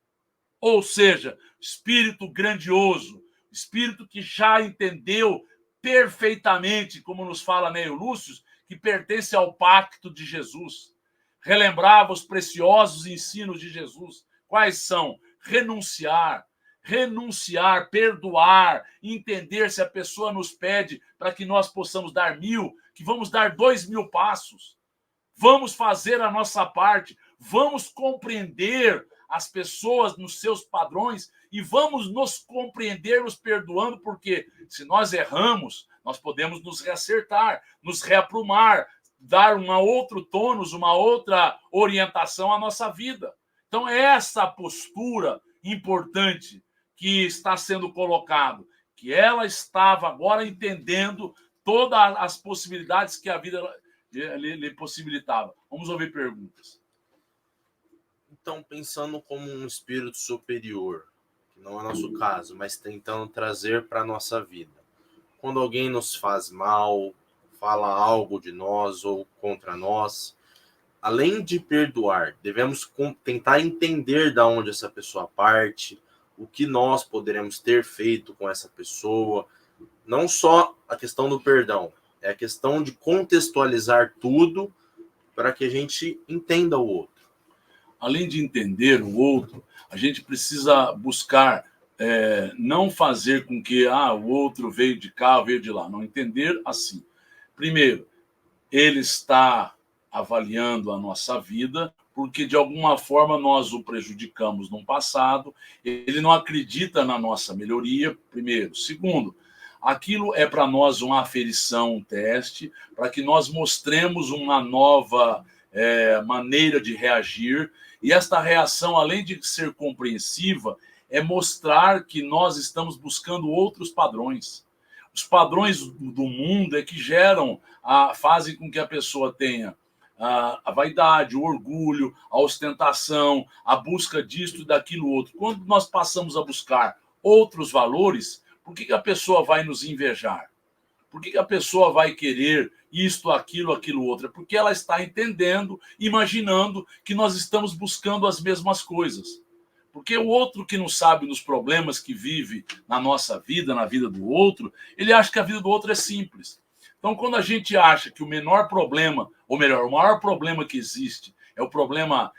Ou seja, espírito grandioso, espírito que já entendeu perfeitamente, como nos fala Neio Lúcio, que pertence ao pacto de Jesus. Relembrava os preciosos ensinos de Jesus. Quais são? Renunciar, renunciar, perdoar, entender se a pessoa nos pede para que nós possamos dar 1.000, que vamos dar 2.000 passos. Vamos fazer a nossa parte, vamos compreender as pessoas nos seus padrões e vamos nos compreender nos perdoando, porque se nós erramos, nós podemos nos reacertar, nos reaprumar, dar um outro tônus, uma outra orientação à nossa vida. Então, é essa postura importante que está sendo colocado, que ela estava agora entendendo todas as possibilidades que a vida lhe possibilitava. Vamos ouvir perguntas. Então, pensando como um espírito superior, que não é nosso caso, mas tentando trazer para a nossa vida. Quando alguém nos faz mal, fala algo de nós ou contra nós, além de perdoar, devemos tentar entender de onde essa pessoa parte, o que nós poderemos ter feito com essa pessoa. Não só a questão do perdão, é a questão de contextualizar tudo para que a gente entenda o outro. Além de entender o outro, a gente precisa buscar não fazer com que o outro veio de cá, veio de lá. Não entender assim. Primeiro, ele está avaliando a nossa vida porque, de alguma forma, nós o prejudicamos no passado. Ele não acredita na nossa melhoria, primeiro. Segundo, aquilo é para nós uma aferição, um teste, para que nós mostremos uma nova maneira de reagir. E esta reação, além de ser compreensiva, é mostrar que nós estamos buscando outros padrões. Os padrões do mundo é que fazem com que a pessoa tenha a vaidade, o orgulho, a ostentação, a busca disto e daquilo outro. Quando nós passamos a buscar outros valores, por que a pessoa vai nos invejar? Por que a pessoa vai querer isto, aquilo outro? É porque ela está entendendo, imaginando que nós estamos buscando as mesmas coisas. Porque o outro que não sabe dos problemas que vive na nossa vida, na vida do outro, ele acha que a vida do outro é simples. Então, quando a gente acha que o menor problema, ou melhor, o maior problema que existe é o problema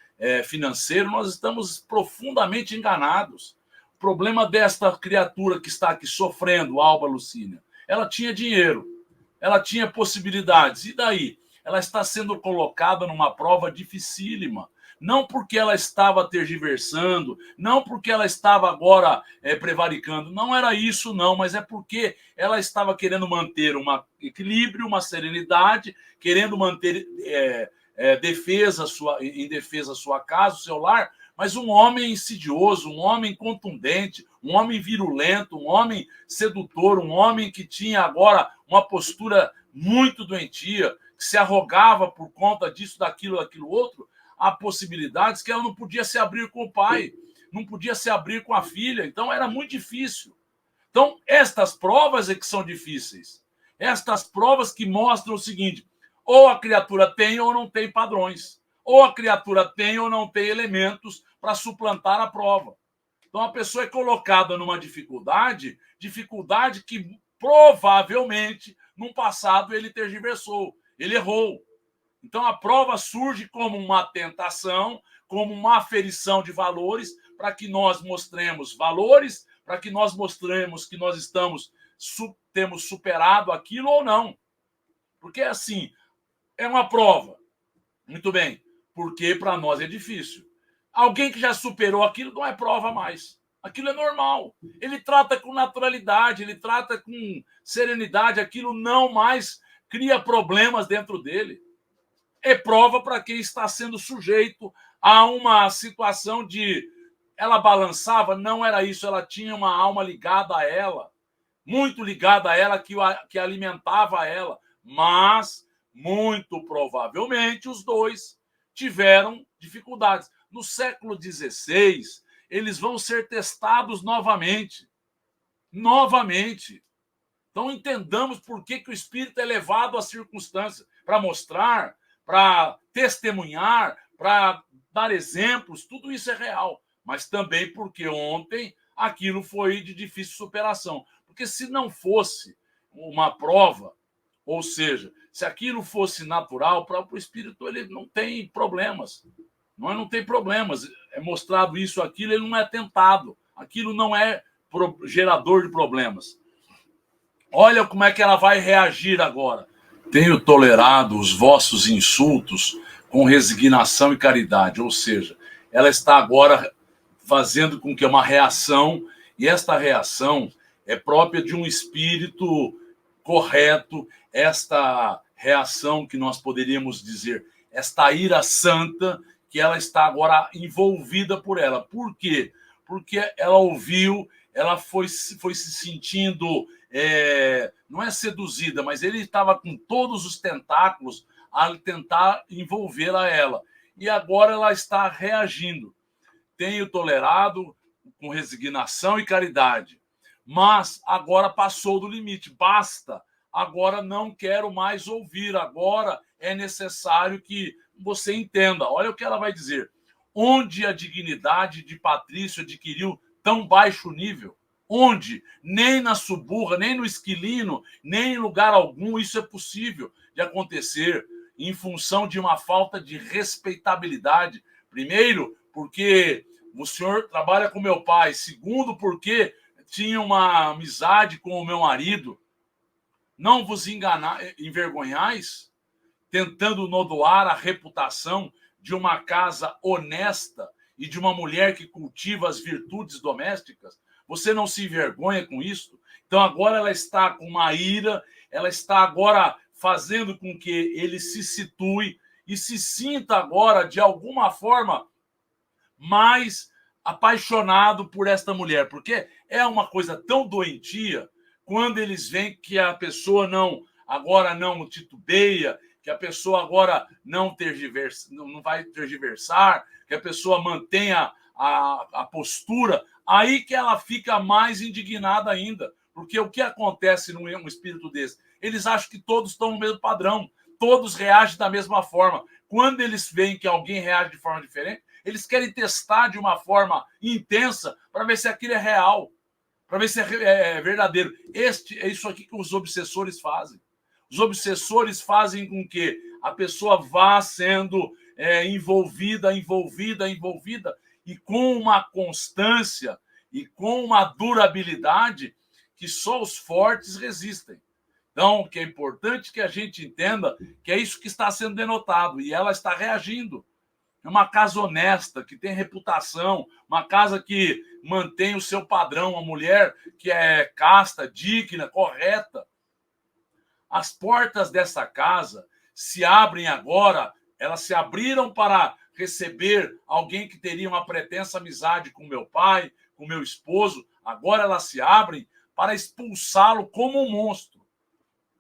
financeiro, nós estamos profundamente enganados. O problema desta criatura que está aqui sofrendo, Alba Lucínia, ela tinha dinheiro, ela tinha possibilidades, e daí? Ela está sendo colocada numa prova dificílima. Não porque ela estava tergiversando, não porque ela estava agora prevaricando, não era isso não, mas é porque ela estava querendo manter um equilíbrio, uma serenidade, querendo manter em defesa a sua casa, o seu lar, mas um homem insidioso, um homem contundente, um homem virulento, um homem sedutor, um homem que tinha agora uma postura muito doentia, que se arrogava por conta disso, daquilo outro, há possibilidades que ela não podia se abrir com o pai, não podia se abrir com a filha, então era muito difícil. Então, estas provas é que são difíceis. Estas provas que mostram o seguinte: ou a criatura tem ou não tem padrões, ou a criatura tem ou não tem elementos para suplantar a prova. Então, a pessoa é colocada numa dificuldade que provavelmente, no passado, ele tergiversou, ele errou. Então, a prova surge como uma tentação, como uma aferição de valores, para que nós mostremos valores, para que nós mostremos que nós temos superado aquilo ou não. Porque, assim, é uma prova. Muito bem, porque para nós é difícil. Alguém que já superou aquilo não é prova mais. Aquilo é normal. Ele trata com naturalidade, ele trata com serenidade, aquilo não mais cria problemas dentro dele. É prova para quem está sendo sujeito a uma situação de... Ela balançava, não era isso, ela tinha uma alma ligada a ela, muito ligada a ela, que alimentava ela, mas, muito provavelmente, os dois tiveram dificuldades. No século XVI, eles vão ser testados novamente. Novamente. Então, entendamos por que o espírito é levado às circunstâncias, para mostrar, para testemunhar, para dar exemplos, tudo isso é real. Mas também porque ontem aquilo foi de difícil superação. Porque se não fosse uma prova, ou seja, se aquilo fosse natural, para o espírito ele não tem problemas. Não tem problemas. É mostrado isso, aquilo, ele não é tentado. Aquilo não é gerador de problemas. Olha como é que ela vai reagir agora. Tenho tolerado os vossos insultos com resignação e caridade. Ou seja, ela está agora fazendo com que uma reação, e esta reação é própria de um espírito correto, esta reação que nós poderíamos dizer, esta ira santa, que ela está agora envolvida por ela. Por quê? Porque ela ouviu, ela foi se sentindo, não é seduzida, mas ele estava com todos os tentáculos a tentar envolver a ela. E agora ela está reagindo. Tenho tolerado com resignação e caridade, mas agora passou do limite, basta, agora não quero mais ouvir, agora é necessário que você entenda. Olha o que ela vai dizer. Onde a dignidade de Patrício adquiriu tão baixo nível? Onde? Nem na Suburra, nem no Esquilino, nem em lugar algum isso é possível de acontecer, em função de uma falta de respeitabilidade. Primeiro, porque o senhor trabalha com meu pai. Segundo, porque tinha uma amizade com o meu marido. Não vos envergonhais, tentando nodoar a reputação de uma casa honesta e de uma mulher que cultiva as virtudes domésticas? Você não se envergonha com isso? Então agora ela está com uma ira, ela está agora fazendo com que ele se situe e se sinta agora, de alguma forma, mais apaixonado por esta mulher, porque é uma coisa tão doentia quando eles veem que a pessoa agora não titubeia, que a pessoa agora não vai tergiversar, que a pessoa mantenha a postura, aí que ela fica mais indignada ainda. Porque o que acontece num espírito desse? Eles acham que todos estão no mesmo padrão, todos reagem da mesma forma. Quando eles veem que alguém reage de forma diferente, eles querem testar de uma forma intensa para ver se aquilo é real, para ver se é verdadeiro. É isso aqui que os obsessores fazem. Os obsessores fazem com que a pessoa vá sendo envolvida, e com uma constância e com uma durabilidade que só os fortes resistem. Então, que é importante que a gente entenda que é isso que está sendo denotado, e ela está reagindo. É uma casa honesta, que tem reputação, uma casa que mantém o seu padrão, uma mulher que é casta, digna, correta. As portas dessa casa se abrem agora, elas se abriram para receber alguém que teria uma pretensa amizade com meu pai, com meu esposo. Agora elas se abrem para expulsá-lo como um monstro.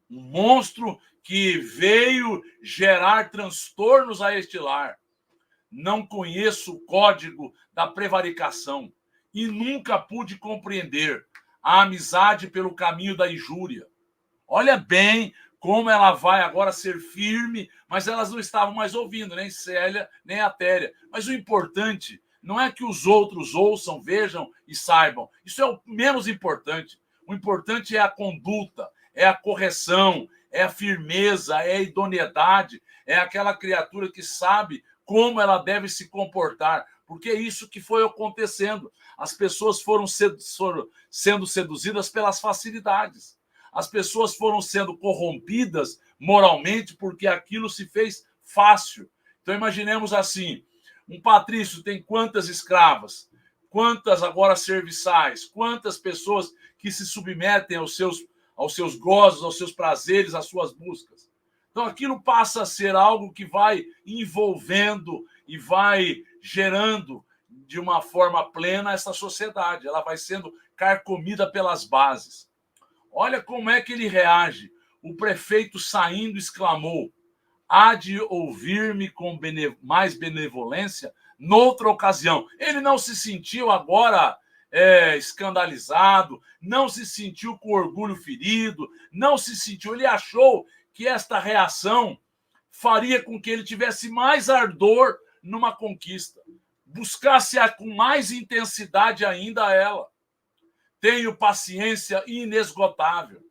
Um monstro que veio gerar transtornos a este lar. Não conheço o código da prevaricação e nunca pude compreender a amizade pelo caminho da injúria. Olha bem como ela vai agora ser firme, mas elas não estavam mais ouvindo, nem Célia, nem Atéria. Mas o importante não é que os outros ouçam, vejam e saibam. Isso é o menos importante. O importante é a conduta, é a correção, é a firmeza, é a idoneidade, é aquela criatura que sabe como ela deve se comportar, porque é isso que foi acontecendo. As pessoas foram sendo seduzidas pelas facilidades. As pessoas foram sendo corrompidas moralmente porque aquilo se fez fácil. Então imaginemos assim, um patrício tem quantas escravas, quantas agora serviçais, quantas pessoas que se submetem aos seus gozos, aos seus prazeres, às suas buscas. Então aquilo passa a ser algo que vai envolvendo e vai gerando de uma forma plena essa sociedade. Ela vai sendo carcomida pelas bases. Olha como é que ele reage. O prefeito, saindo, exclamou: há de ouvir-me com mais benevolência noutra ocasião. Ele não se sentiu agora escandalizado, não se sentiu com orgulho ferido, não se sentiu. Ele achou que esta reação faria com que ele tivesse mais ardor numa conquista, buscasse com mais intensidade ainda a ela. Tenho paciência inesgotável.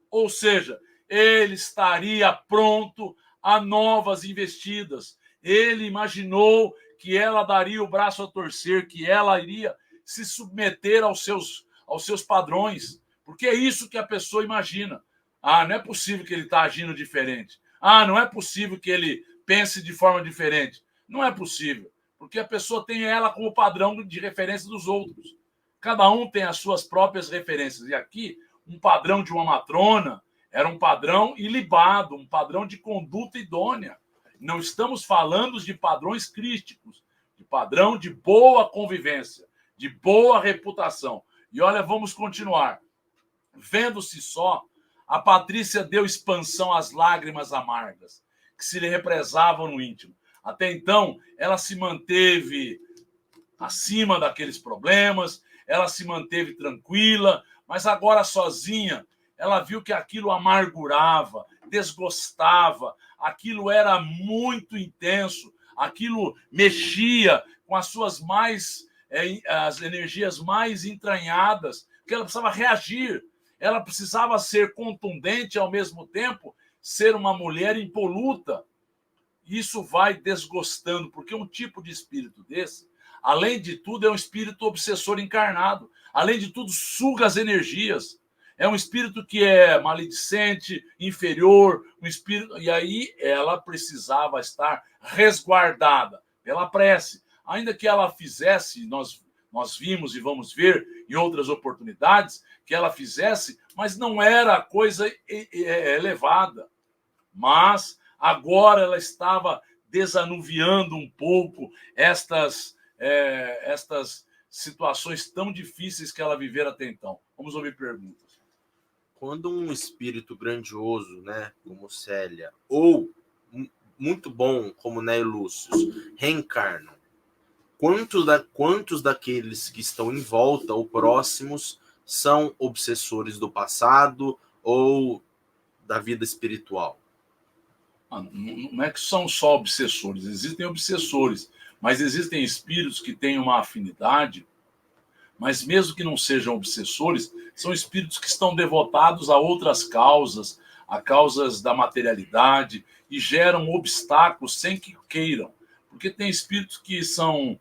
Ou seja, ele estaria pronto a novas investidas. Ele imaginou que ela daria o braço a torcer, que ela iria se submeter aos seus padrões, porque é isso que a pessoa imagina. Ah, não é possível que ele está agindo diferente. Ah, não é possível que ele pense de forma diferente. Não é possível, porque a pessoa tem ela como padrão de referência dos outros. Cada um tem as suas próprias referências. E aqui, um padrão de uma matrona era um padrão ilibado, um padrão de conduta idônea. Não estamos falando de padrões crísticos, de padrão de boa convivência, de boa reputação. E olha, vamos continuar. Vendo-se só, a Patrícia deu expansão às lágrimas amargas, que se lhe represavam no íntimo. Até então, ela se manteve acima daqueles problemas, ela se manteve tranquila, mas agora sozinha, ela viu que aquilo amargurava, desgostava, aquilo era muito intenso, aquilo mexia com as suas as energias mais entranhadas, que ela precisava reagir, ela precisava ser contundente e, ao mesmo tempo, ser uma mulher impoluta. Isso vai desgostando, porque um tipo de espírito desse, além de tudo, é um espírito obsessor encarnado. Além de tudo, suga as energias. É um espírito que é maledicente, inferior, um espírito. E aí ela precisava estar resguardada pela prece. Ainda que ela fizesse, nós vimos e vamos ver em outras oportunidades, que ela fizesse, mas não era coisa elevada. Mas agora ela estava desanuviando um pouco estas situações tão difíceis que ela vivera até então. Vamos ouvir perguntas. Quando um espírito grandioso, né, como Célia, ou muito bom, como Ney Lúcio, reencarnam, quantos daqueles que estão em volta ou próximos são obsessores do passado ou da vida espiritual? Não é que são só obsessores, existem obsessores, mas existem espíritos que têm uma afinidade, mas mesmo que não sejam obsessores, são espíritos que estão devotados a outras causas, a causas da materialidade, e geram obstáculos sem que queiram. Porque tem espíritos que são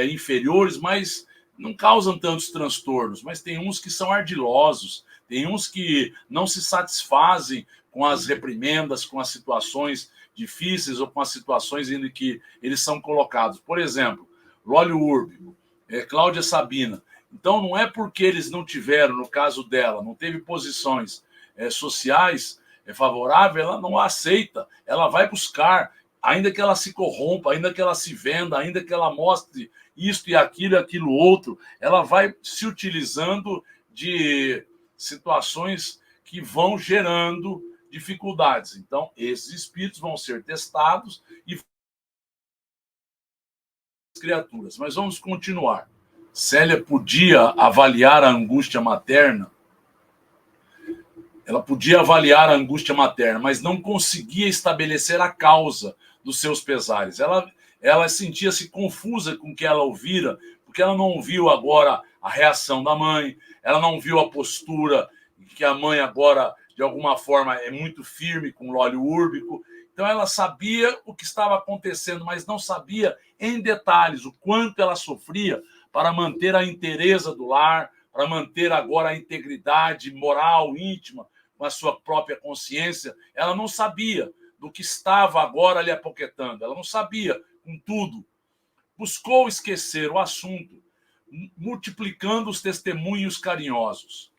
inferiores, mas não causam tantos transtornos, mas tem uns que são ardilosos, tem uns que não se satisfazem com as reprimendas, com as situações difíceis ou com as situações em que eles são colocados. Por exemplo, Lólio Úrbico, Cláudia Sabina. Então, não é porque eles não tiveram, no caso dela, não teve posições sociais favoráveis, ela não aceita, ela vai buscar, ainda que ela se corrompa, ainda que ela se venda, ainda que ela mostre isto e aquilo outro, ela vai se utilizando de situações que vão gerando dificuldades. Então, esses espíritos vão ser testados e criaturas. Mas vamos continuar. Célia podia avaliar a angústia materna. Ela podia avaliar a angústia materna, mas não conseguia estabelecer a causa dos seus pesares. Ela sentia-se confusa com o que ela ouvira, porque ela não viu agora a reação da mãe, ela não viu a postura que a mãe agora, de alguma forma, é muito firme com o Lólio Úrbico. Então ela sabia o que estava acontecendo, mas não sabia em detalhes o quanto ela sofria para manter a inteireza do lar, para manter agora a integridade moral, íntima, com a sua própria consciência. Ela não sabia do que estava agora lhe apoquetando, ela não sabia com tudo. Buscou esquecer o assunto, multiplicando os testemunhos carinhosos.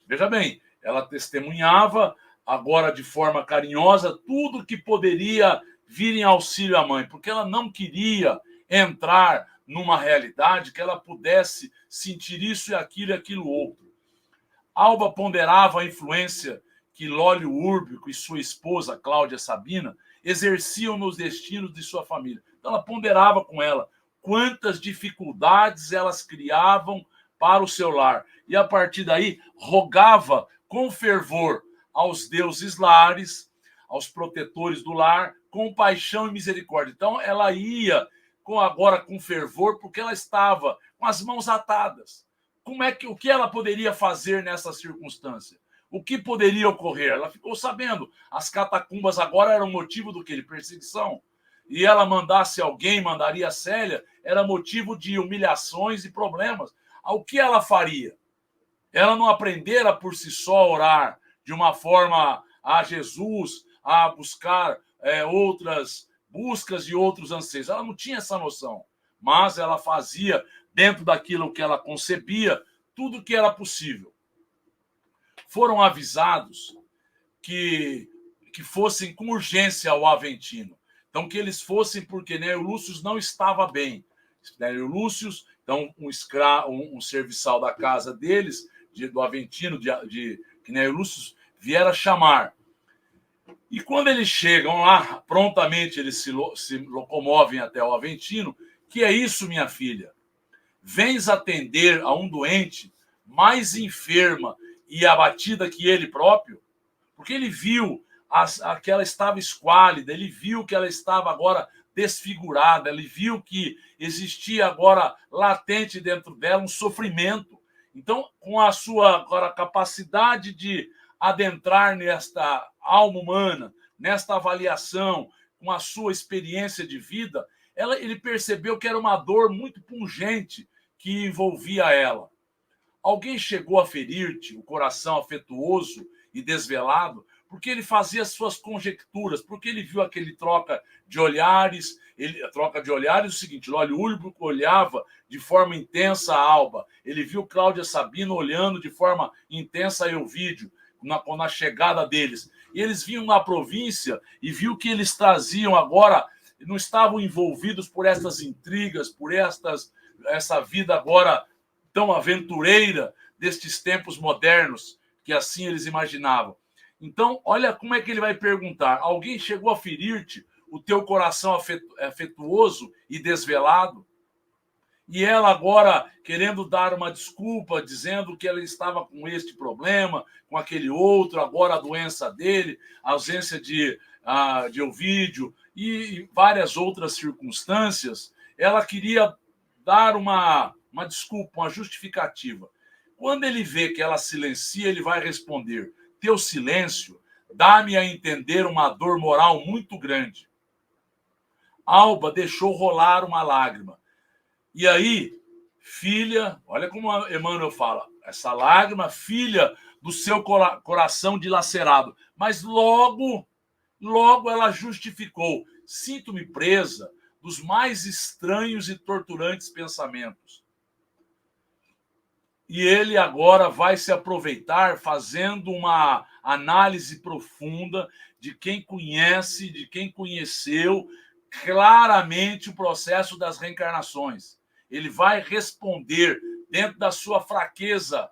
Veja bem, ela testemunhava agora de forma carinhosa tudo que poderia vir em auxílio à mãe, porque ela não queria entrar numa realidade que ela pudesse sentir isso e aquilo outro. Alba ponderava a influência que Lólio Úrbico e sua esposa, Cláudia Sabina, exerciam nos destinos de sua família. Então ela ponderava com ela quantas dificuldades elas criavam para o seu lar. E a partir daí rogava com fervor aos deuses lares, aos protetores do lar, com paixão e misericórdia. Então ela ia agora com fervor, porque ela estava com as mãos atadas. O que ela poderia fazer nessa circunstância? O que poderia ocorrer? Ela ficou sabendo. As catacumbas agora eram motivo do quê? De perseguição. E ela mandaria a Célia, era motivo de humilhações e problemas. o que ela faria? Ela não aprendera por si só a orar de uma forma a Jesus, a buscar outras buscas e outros anseios. Ela não tinha essa noção, mas ela fazia, dentro daquilo que ela concebia, tudo o que era possível. Foram avisados que fossem com urgência ao Aventino. Então, que eles fossem, porque Neio Lúcio não estava bem. Neio Lúcio, então, um serviçal da casa deles, do Aventino, que Neio Lúcio viera chamar. E quando eles chegam lá, prontamente eles se locomovem até o Aventino. Que é isso, minha filha? Vens atender a um doente mais enferma e abatida que ele próprio? Porque ele viu que ela estava esquálida, ele viu que ela estava agora desfigurada, ele viu que existia agora latente dentro dela um sofrimento. Então, com a sua agora capacidade de adentrar nesta alma humana, nesta avaliação, com a sua experiência de vida, ele percebeu que era uma dor muito pungente que envolvia ela. Alguém chegou a ferir-te o coração afetuoso e desvelado, porque ele fazia suas conjecturas, porque ele viu aquele troca de olhares. A troca de olhares é o seguinte: olha, o Úlbrio olhava de forma intensa a Alba, ele viu Cláudia Sabina olhando de forma intensa a Elvídio, na chegada deles. E eles vinham na província e viu que eles traziam agora, não estavam envolvidos por estas intrigas, por essa vida agora tão aventureira destes tempos modernos, que assim eles imaginavam. Então, olha como é que ele vai perguntar: alguém chegou a ferir-te o teu coração afetuoso e desvelado? E ela agora querendo dar uma desculpa, dizendo que ela estava com este problema, com aquele outro, agora a doença dele, a ausência de Elvídio e várias outras circunstâncias. Ela queria dar uma desculpa, uma justificativa. Quando ele vê que ela silencia, ele vai responder: teu silêncio dá-me a entender uma dor moral muito grande. Alba deixou rolar uma lágrima. E aí, filha, olha como Emmanuel fala, essa lágrima, filha do seu coração dilacerado. Mas logo ela justificou: sinto-me presa dos mais estranhos e torturantes pensamentos. E ele agora vai se aproveitar fazendo uma análise profunda de quem conhece, de quem conheceu claramente o processo das reencarnações. Ele vai responder dentro da sua fraqueza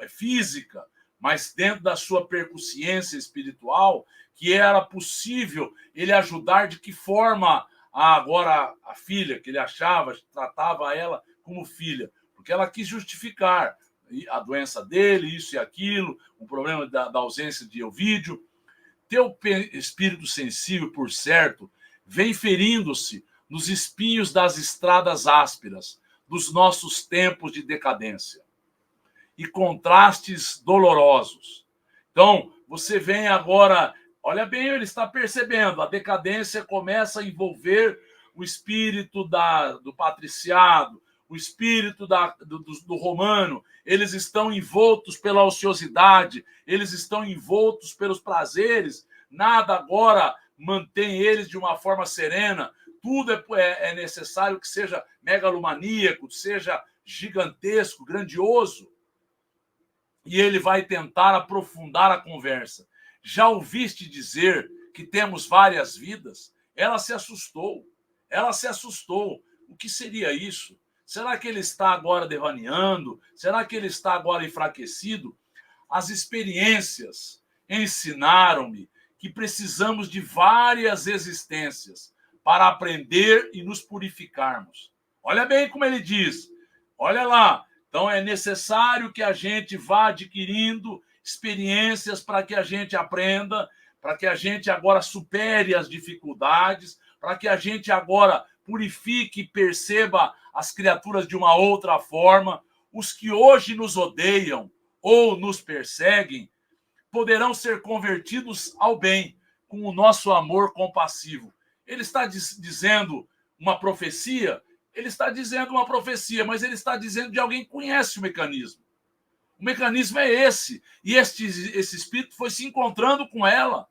física, mas dentro da sua percussiência espiritual, que era possível ele ajudar. De que forma agora a filha, que ele achava, tratava ela como filha, porque ela quis justificar a doença dele, isso e aquilo, o problema da ausência de Elvídio. Teu espírito sensível, por certo, vem ferindo-se nos espinhos das estradas ásperas dos nossos tempos de decadência e contrastes dolorosos. Então, você vem agora, olha bem, ele está percebendo, a decadência começa a envolver o espírito do patriciado, o espírito do romano. Eles estão envoltos pela ociosidade, eles estão envoltos pelos prazeres, nada agora mantém eles de uma forma serena. Tudo é necessário que seja megalomaníaco, seja gigantesco, grandioso. E ele vai tentar aprofundar a conversa. Já ouviste dizer que temos várias vidas? Ela se assustou. O que seria isso? Será que ele está agora devaneando? Será que ele está agora enfraquecido? As experiências ensinaram-me que precisamos de várias existências para aprender e nos purificarmos. Olha bem como ele diz. Olha lá. Então é necessário que a gente vá adquirindo experiências para que a gente aprenda, para que a gente agora supere as dificuldades, para que a gente agora purifique e perceba as criaturas de uma outra forma. Os que hoje nos odeiam ou nos perseguem poderão ser convertidos ao bem com o nosso amor compassivo. Ele está dizendo uma profecia, Ele está dizendo uma profecia, mas ele está dizendo de alguém que conhece o mecanismo. O mecanismo é esse. E esse espírito foi se encontrando com ela.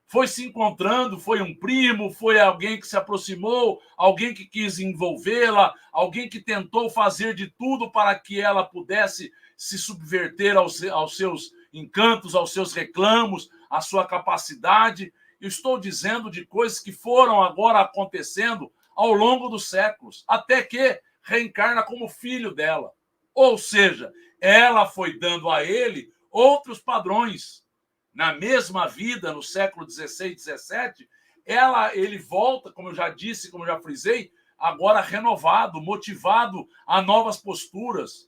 Foi se encontrando, foi um primo, foi alguém que se aproximou, alguém que quis envolvê-la, alguém que tentou fazer de tudo para que ela pudesse se subverter aos seus encantos, aos seus reclamos, à sua capacidade. Eu estou dizendo de coisas que foram agora acontecendo ao longo dos séculos, até que reencarna como filho dela. Ou seja, ela foi dando a ele outros padrões. Na mesma vida, no século XVI, XVII, ele volta, como eu já disse, como eu já frisei, agora renovado, motivado a novas posturas,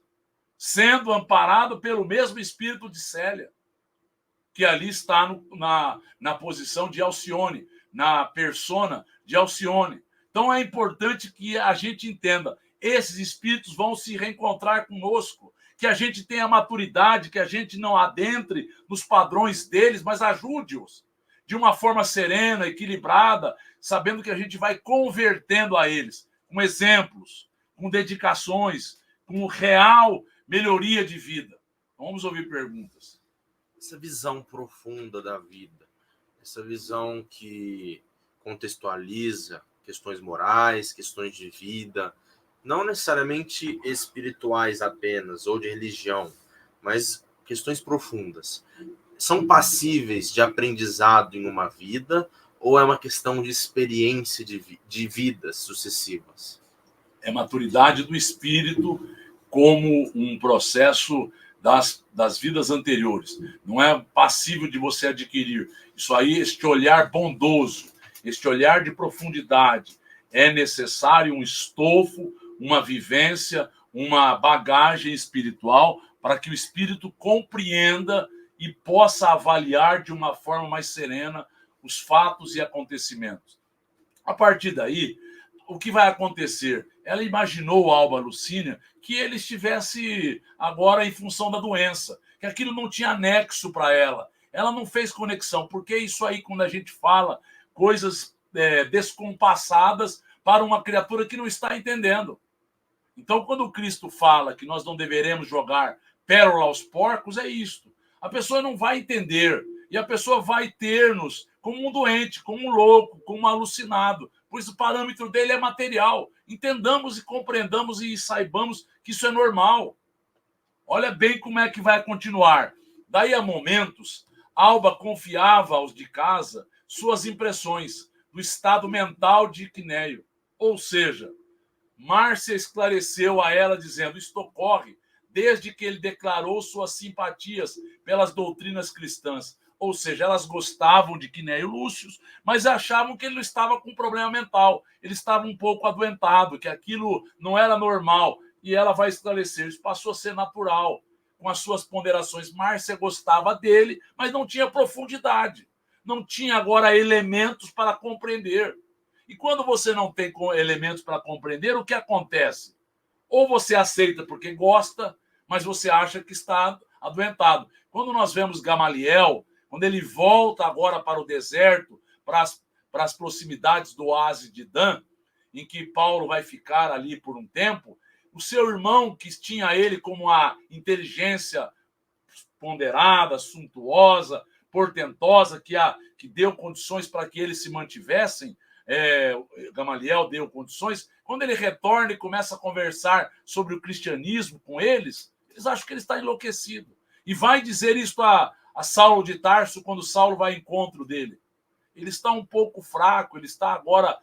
sendo amparado pelo mesmo espírito de Célia, que ali está na posição de Alcione, na persona de Alcione. Então é importante que a gente entenda, esses espíritos vão se reencontrar conosco, que a gente tenha maturidade, que a gente não adentre nos padrões deles, mas ajude-os de uma forma serena, equilibrada, sabendo que a gente vai convertendo a eles, com exemplos, com dedicações, com real melhoria de vida. Vamos ouvir perguntas. Essa visão profunda da vida, essa visão que contextualiza questões morais, questões de vida, não necessariamente espirituais apenas, ou de religião, mas questões profundas, são passíveis de aprendizado em uma vida, ou é uma questão de experiência de vidas sucessivas? É maturidade do espírito como um processo das vidas anteriores. Não é passível de você adquirir. Isso aí, este olhar bondoso, este olhar de profundidade, é necessário um estofo, uma vivência, uma bagagem espiritual para que o espírito compreenda e possa avaliar de uma forma mais serena os fatos e acontecimentos. A partir daí, o que vai acontecer? Ela imaginou, Alba Lucínia, que ele estivesse agora em função da doença, que aquilo não tinha nexo para ela. Ela não fez conexão, porque isso aí, quando a gente fala coisas descompassadas para uma criatura que não está entendendo. Então, quando o Cristo fala que nós não deveremos jogar pérola aos porcos, é isto. A pessoa não vai entender e a pessoa vai ter-nos como um doente, como um louco, como um alucinado, pois o parâmetro dele é material. Entendamos e compreendamos e saibamos que isso é normal. Olha bem como é que vai continuar. Daí a momentos, Alba confiava aos de casa suas impressões do estado mental de Quinéio. Ou seja, Márcia esclareceu a ela dizendo: isto ocorre desde que ele declarou suas simpatias pelas doutrinas cristãs. Ou seja, elas gostavam de Quinéio Lúcio, mas achavam que ele não estava com problema mental. Ele estava um pouco adoentado, que aquilo não era normal. E ela vai esclarecer, isso passou a ser natural, com as suas ponderações. Márcia gostava dele, mas não tinha profundidade. Não tinha agora elementos para compreender. E quando você não tem elementos para compreender, o que acontece? Ou você aceita porque gosta, mas você acha que está adoentado. Quando nós vemos Gamaliel, quando ele volta agora para o deserto, para as proximidades do oásis de Dan, em que Paulo vai ficar ali por um tempo, o seu irmão, que tinha ele como a inteligência ponderada, suntuosa, portentosa, que deu condições para que eles se mantivessem, Gamaliel deu condições, quando ele retorna e começa a conversar sobre o cristianismo com eles, eles acham que ele está enlouquecido. E vai dizer isso a Saulo de Tarso quando Saulo vai ao encontro dele. Ele está um pouco fraco, ele está agora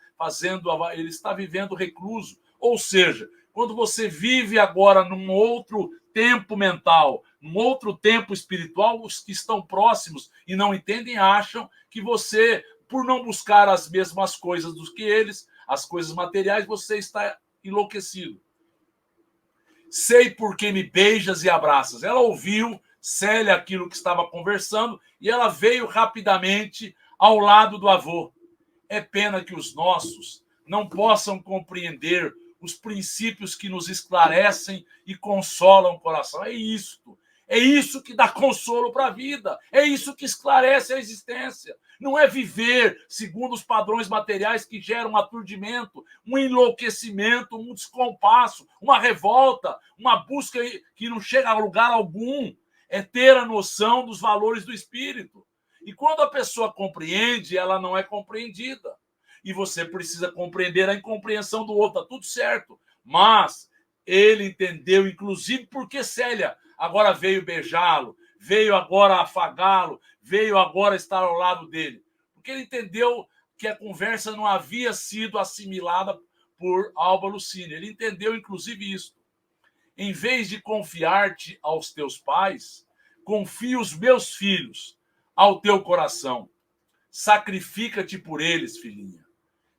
ele está vivendo recluso. Ou seja, quando você vive agora num outro tempo mental, num outro tempo espiritual, os que estão próximos e não entendem acham que você, por não buscar as mesmas coisas do que eles, as coisas materiais, você está enlouquecido. Sei por que me beijas e abraças. Ela ouviu, Célia, aquilo que estava conversando, e ela veio rapidamente ao lado do avô. É pena que os nossos não possam compreender os princípios que nos esclarecem e consolam o coração. É isto. É isso que dá consolo para a vida. É isso que esclarece a existência. Não é viver segundo os padrões materiais que geram um aturdimento, um enlouquecimento, um descompasso, uma revolta, uma busca que não chega a lugar algum. É ter a noção dos valores do espírito. E quando a pessoa compreende, ela não é compreendida. E você precisa compreender a incompreensão do outro. Está tudo certo. Mas ele entendeu, inclusive, porque Célia agora veio beijá-lo, veio agora afagá-lo, veio agora estar ao lado dele. Porque ele entendeu que a conversa não havia sido assimilada por Alba Lucínia. Ele entendeu, inclusive, isso. Em vez de confiar-te aos teus pais, confia os meus filhos ao teu coração. Sacrifica-te por eles, filhinha.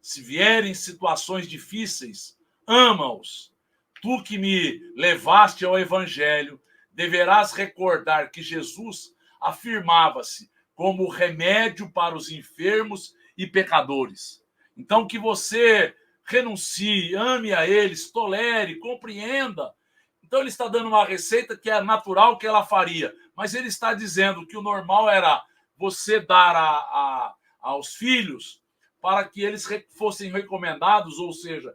Se vierem situações difíceis, ama-os. Tu que me levaste ao evangelho, deverás recordar que Jesus afirmava-se como remédio para os enfermos e pecadores. Então, que você renuncie, ame a eles, tolere, compreenda. Então, ele está dando uma receita que é natural que ela faria, mas ele está dizendo que o normal era você dar aos filhos para que eles fossem recomendados, ou seja,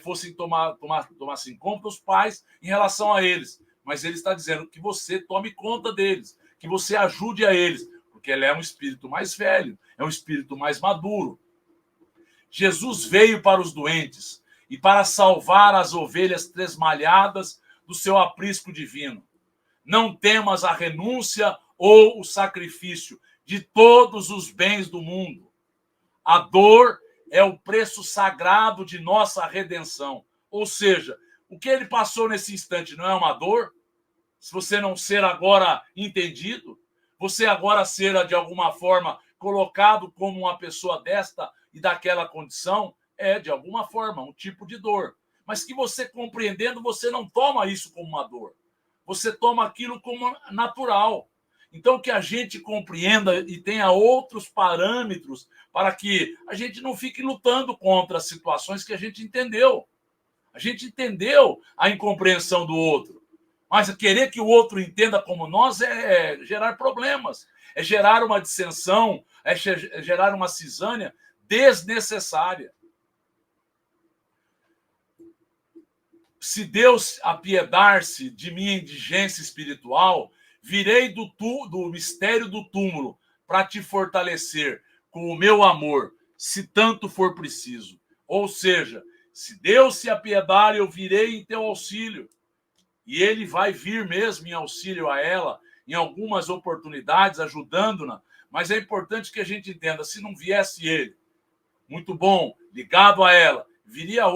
fossem tomassem conta os pais em relação a eles. Mas ele está dizendo que você tome conta deles, que você ajude a eles, porque ele é um espírito mais velho, é um espírito mais maduro. Jesus veio para os doentes e para salvar as ovelhas tresmalhadas do seu aprisco divino. Não temas a renúncia ou o sacrifício de todos os bens do mundo. A dor é o preço sagrado de nossa redenção. Ou seja, o que ele passou nesse instante não é uma dor? Se você não ser agora entendido, você agora ser, de alguma forma, colocado como uma pessoa desta e daquela condição, é, de alguma forma, um tipo de dor. Mas que você compreendendo, você não toma isso como uma dor. Você toma aquilo como natural. Então, que a gente compreenda e tenha outros parâmetros para que a gente não fique lutando contra as situações que a gente entendeu. A gente entendeu a incompreensão do outro. Mas querer que o outro entenda como nós é gerar problemas, é gerar uma dissensão, é gerar uma cisânia desnecessária. Se Deus apiedar-se de minha indigência espiritual, virei do mistério do túmulo para te fortalecer com o meu amor, se tanto for preciso. Ou seja, se Deus se apiedar, eu virei em teu auxílio. E ele vai vir mesmo em auxílio a ela, em algumas oportunidades, ajudando-na. Mas é importante que a gente entenda, se não viesse ele, muito bom, ligado a ela, viriam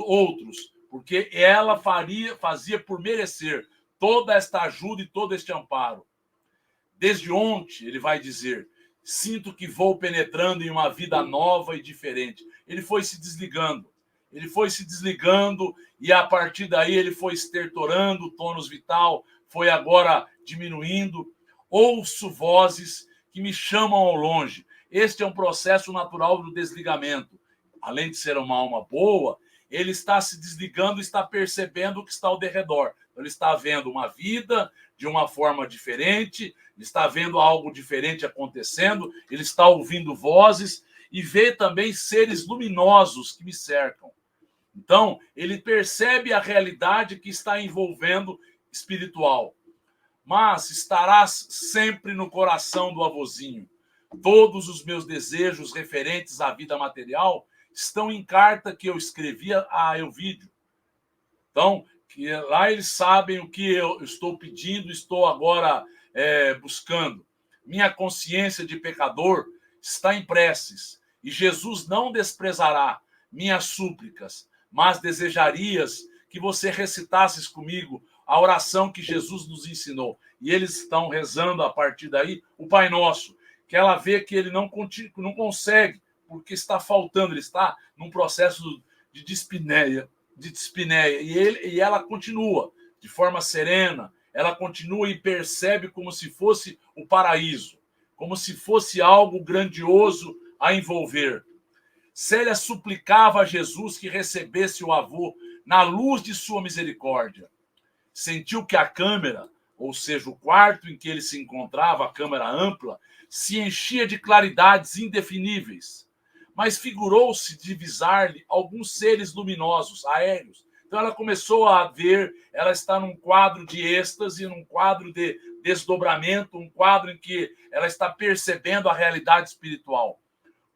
outros, porque ela fazia por merecer toda esta ajuda e todo este amparo. Desde ontem, ele vai dizer, sinto que vou penetrando em uma vida nova e diferente. Ele foi se desligando e a partir daí ele foi estertorando o tônus vital, foi agora diminuindo. Ouço vozes que me chamam ao longe. Este é um processo natural do desligamento. Além de ser uma alma boa, ele está se desligando, está percebendo o que está ao derredor. Ele está vendo uma vida de uma forma diferente, está vendo algo diferente acontecendo, ele está ouvindo vozes e vê também seres luminosos que me cercam. Então, ele percebe a realidade que está envolvendo espiritual. Mas estarás sempre no coração do avôzinho. Todos os meus desejos referentes à vida material estão em carta que eu escrevi a Elvídio. Então, que lá eles sabem o que eu estou pedindo, estou agora buscando. Minha consciência de pecador está em preces, e Jesus não desprezará minhas súplicas, mas desejarias que você recitasses comigo a oração que Jesus nos ensinou. E eles estão rezando a partir daí o Pai Nosso, que ela vê que ele não consegue, porque está faltando, ele está num processo de dispneia, e ela continua de forma serena, ela continua e percebe como se fosse o paraíso, como se fosse algo grandioso a envolver. Célia suplicava a Jesus que recebesse o avô na luz de sua misericórdia. sentiu que a câmera, ou seja, o quarto em que ele se encontrava, a câmera ampla, se enchia de claridades indefiníveis, mas figurou-se divisar-lhe alguns seres luminosos, aéreos. Então ela começou a ver, ela está num quadro de êxtase, num quadro de desdobramento, um quadro em que ela está percebendo a realidade espiritual.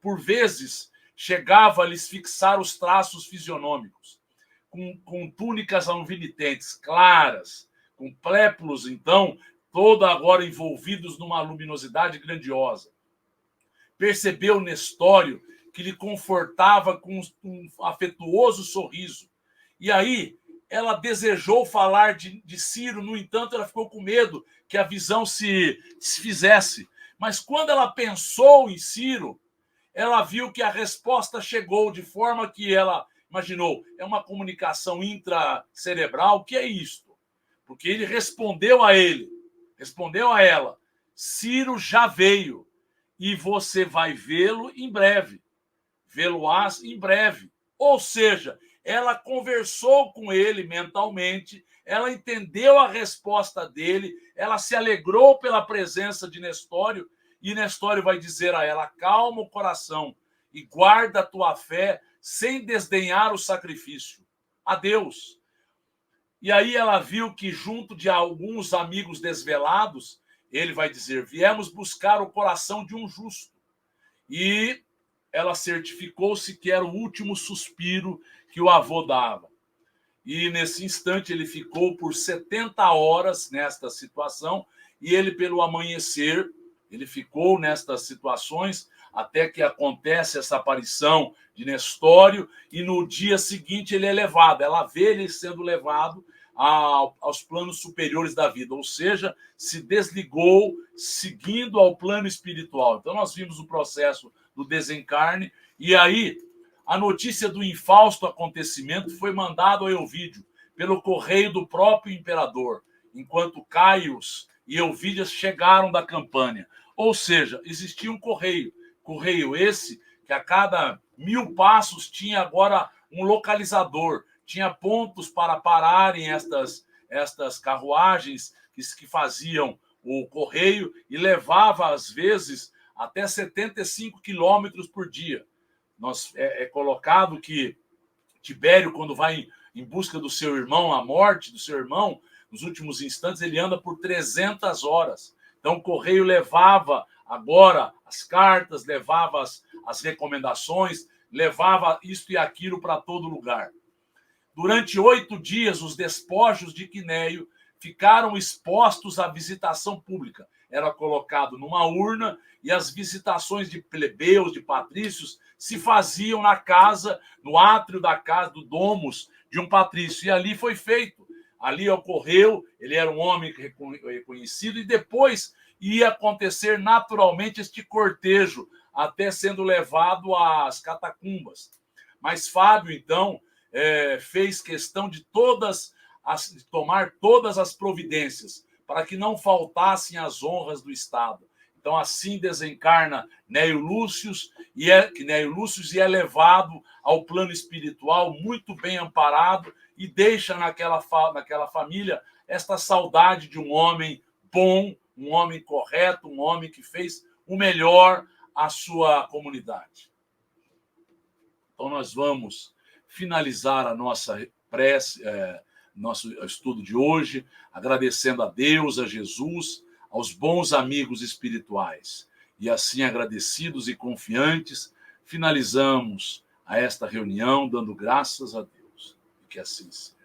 Por vezes, chegava a lhes fixar os traços fisionômicos, com túnicas alvinitentes, claras, com plépulos, então, todos agora envolvidos numa luminosidade grandiosa. Percebeu Nestório que lhe confortava com um afetuoso sorriso. E aí, ela desejou falar de Ciro, no entanto, ela ficou com medo que a visão se fizesse. Mas quando ela pensou em Ciro, ela viu que a resposta chegou de forma que ela imaginou, é uma comunicação intracerebral, o que é isto? Porque ele respondeu a ela, Ciro já veio e você vai vê-lo em breve, vê-lo-ás em breve. Ou seja, ela conversou com ele mentalmente, ela entendeu a resposta dele, ela se alegrou pela presença de Nestório, e Nestório vai dizer a ela, calma o coração e guarda a tua fé sem desdenhar o sacrifício. Adeus. E aí ela viu que junto de alguns amigos desvelados, ele vai dizer, viemos buscar o coração de um justo. E ela certificou-se que era o último suspiro que o avô dava. E nesse instante ele ficou por 70 horas nesta situação, e ele pelo amanhecer, ele ficou nestas situações até que acontece essa aparição de Nestório, e no dia seguinte ele é levado, ela vê ele sendo levado aos planos superiores da vida, ou seja, se desligou seguindo ao plano espiritual. Então nós vimos o processo do desencarne, e aí a notícia do infausto acontecimento foi mandado a Elvídio pelo correio do próprio imperador, enquanto Caius e Elvídias chegaram da Campânia. Ou seja, existia um correio esse que a cada 1000 passos tinha agora um localizador, tinha pontos para pararem estas carruagens que faziam o correio e levava, às vezes, até 75 quilômetros por dia. É colocado que Tibério, quando vai em busca do seu irmão, a morte do seu irmão, nos últimos instantes, ele anda por 300 horas. Então, o correio levava agora as cartas, levava as recomendações, levava isto e aquilo para todo lugar. Durante 8 dias, os despojos de Quinéio ficaram expostos à visitação pública. Era colocado numa urna e as visitações de plebeus, de patrícios, se faziam na casa, no átrio da casa, do domus de um patrício. E ali foi feito. Ali ocorreu, ele era um homem reconhecido, e depois ia acontecer naturalmente este cortejo, até sendo levado às catacumbas. Mas Fábio, então, fez questão de tomar todas as providências para que não faltassem as honras do Estado. Então, assim desencarna Cnéio Lúcius e é levado ao plano espiritual muito bem amparado e deixa naquela família esta saudade de um homem bom, um homem correto, um homem que fez o melhor à sua comunidade. Então, nós vamos finalizar a nossa prece, nosso estudo de hoje, agradecendo a Deus, a Jesus, aos bons amigos espirituais. E assim, agradecidos e confiantes, finalizamos a esta reunião, dando graças a Deus. E que assim seja.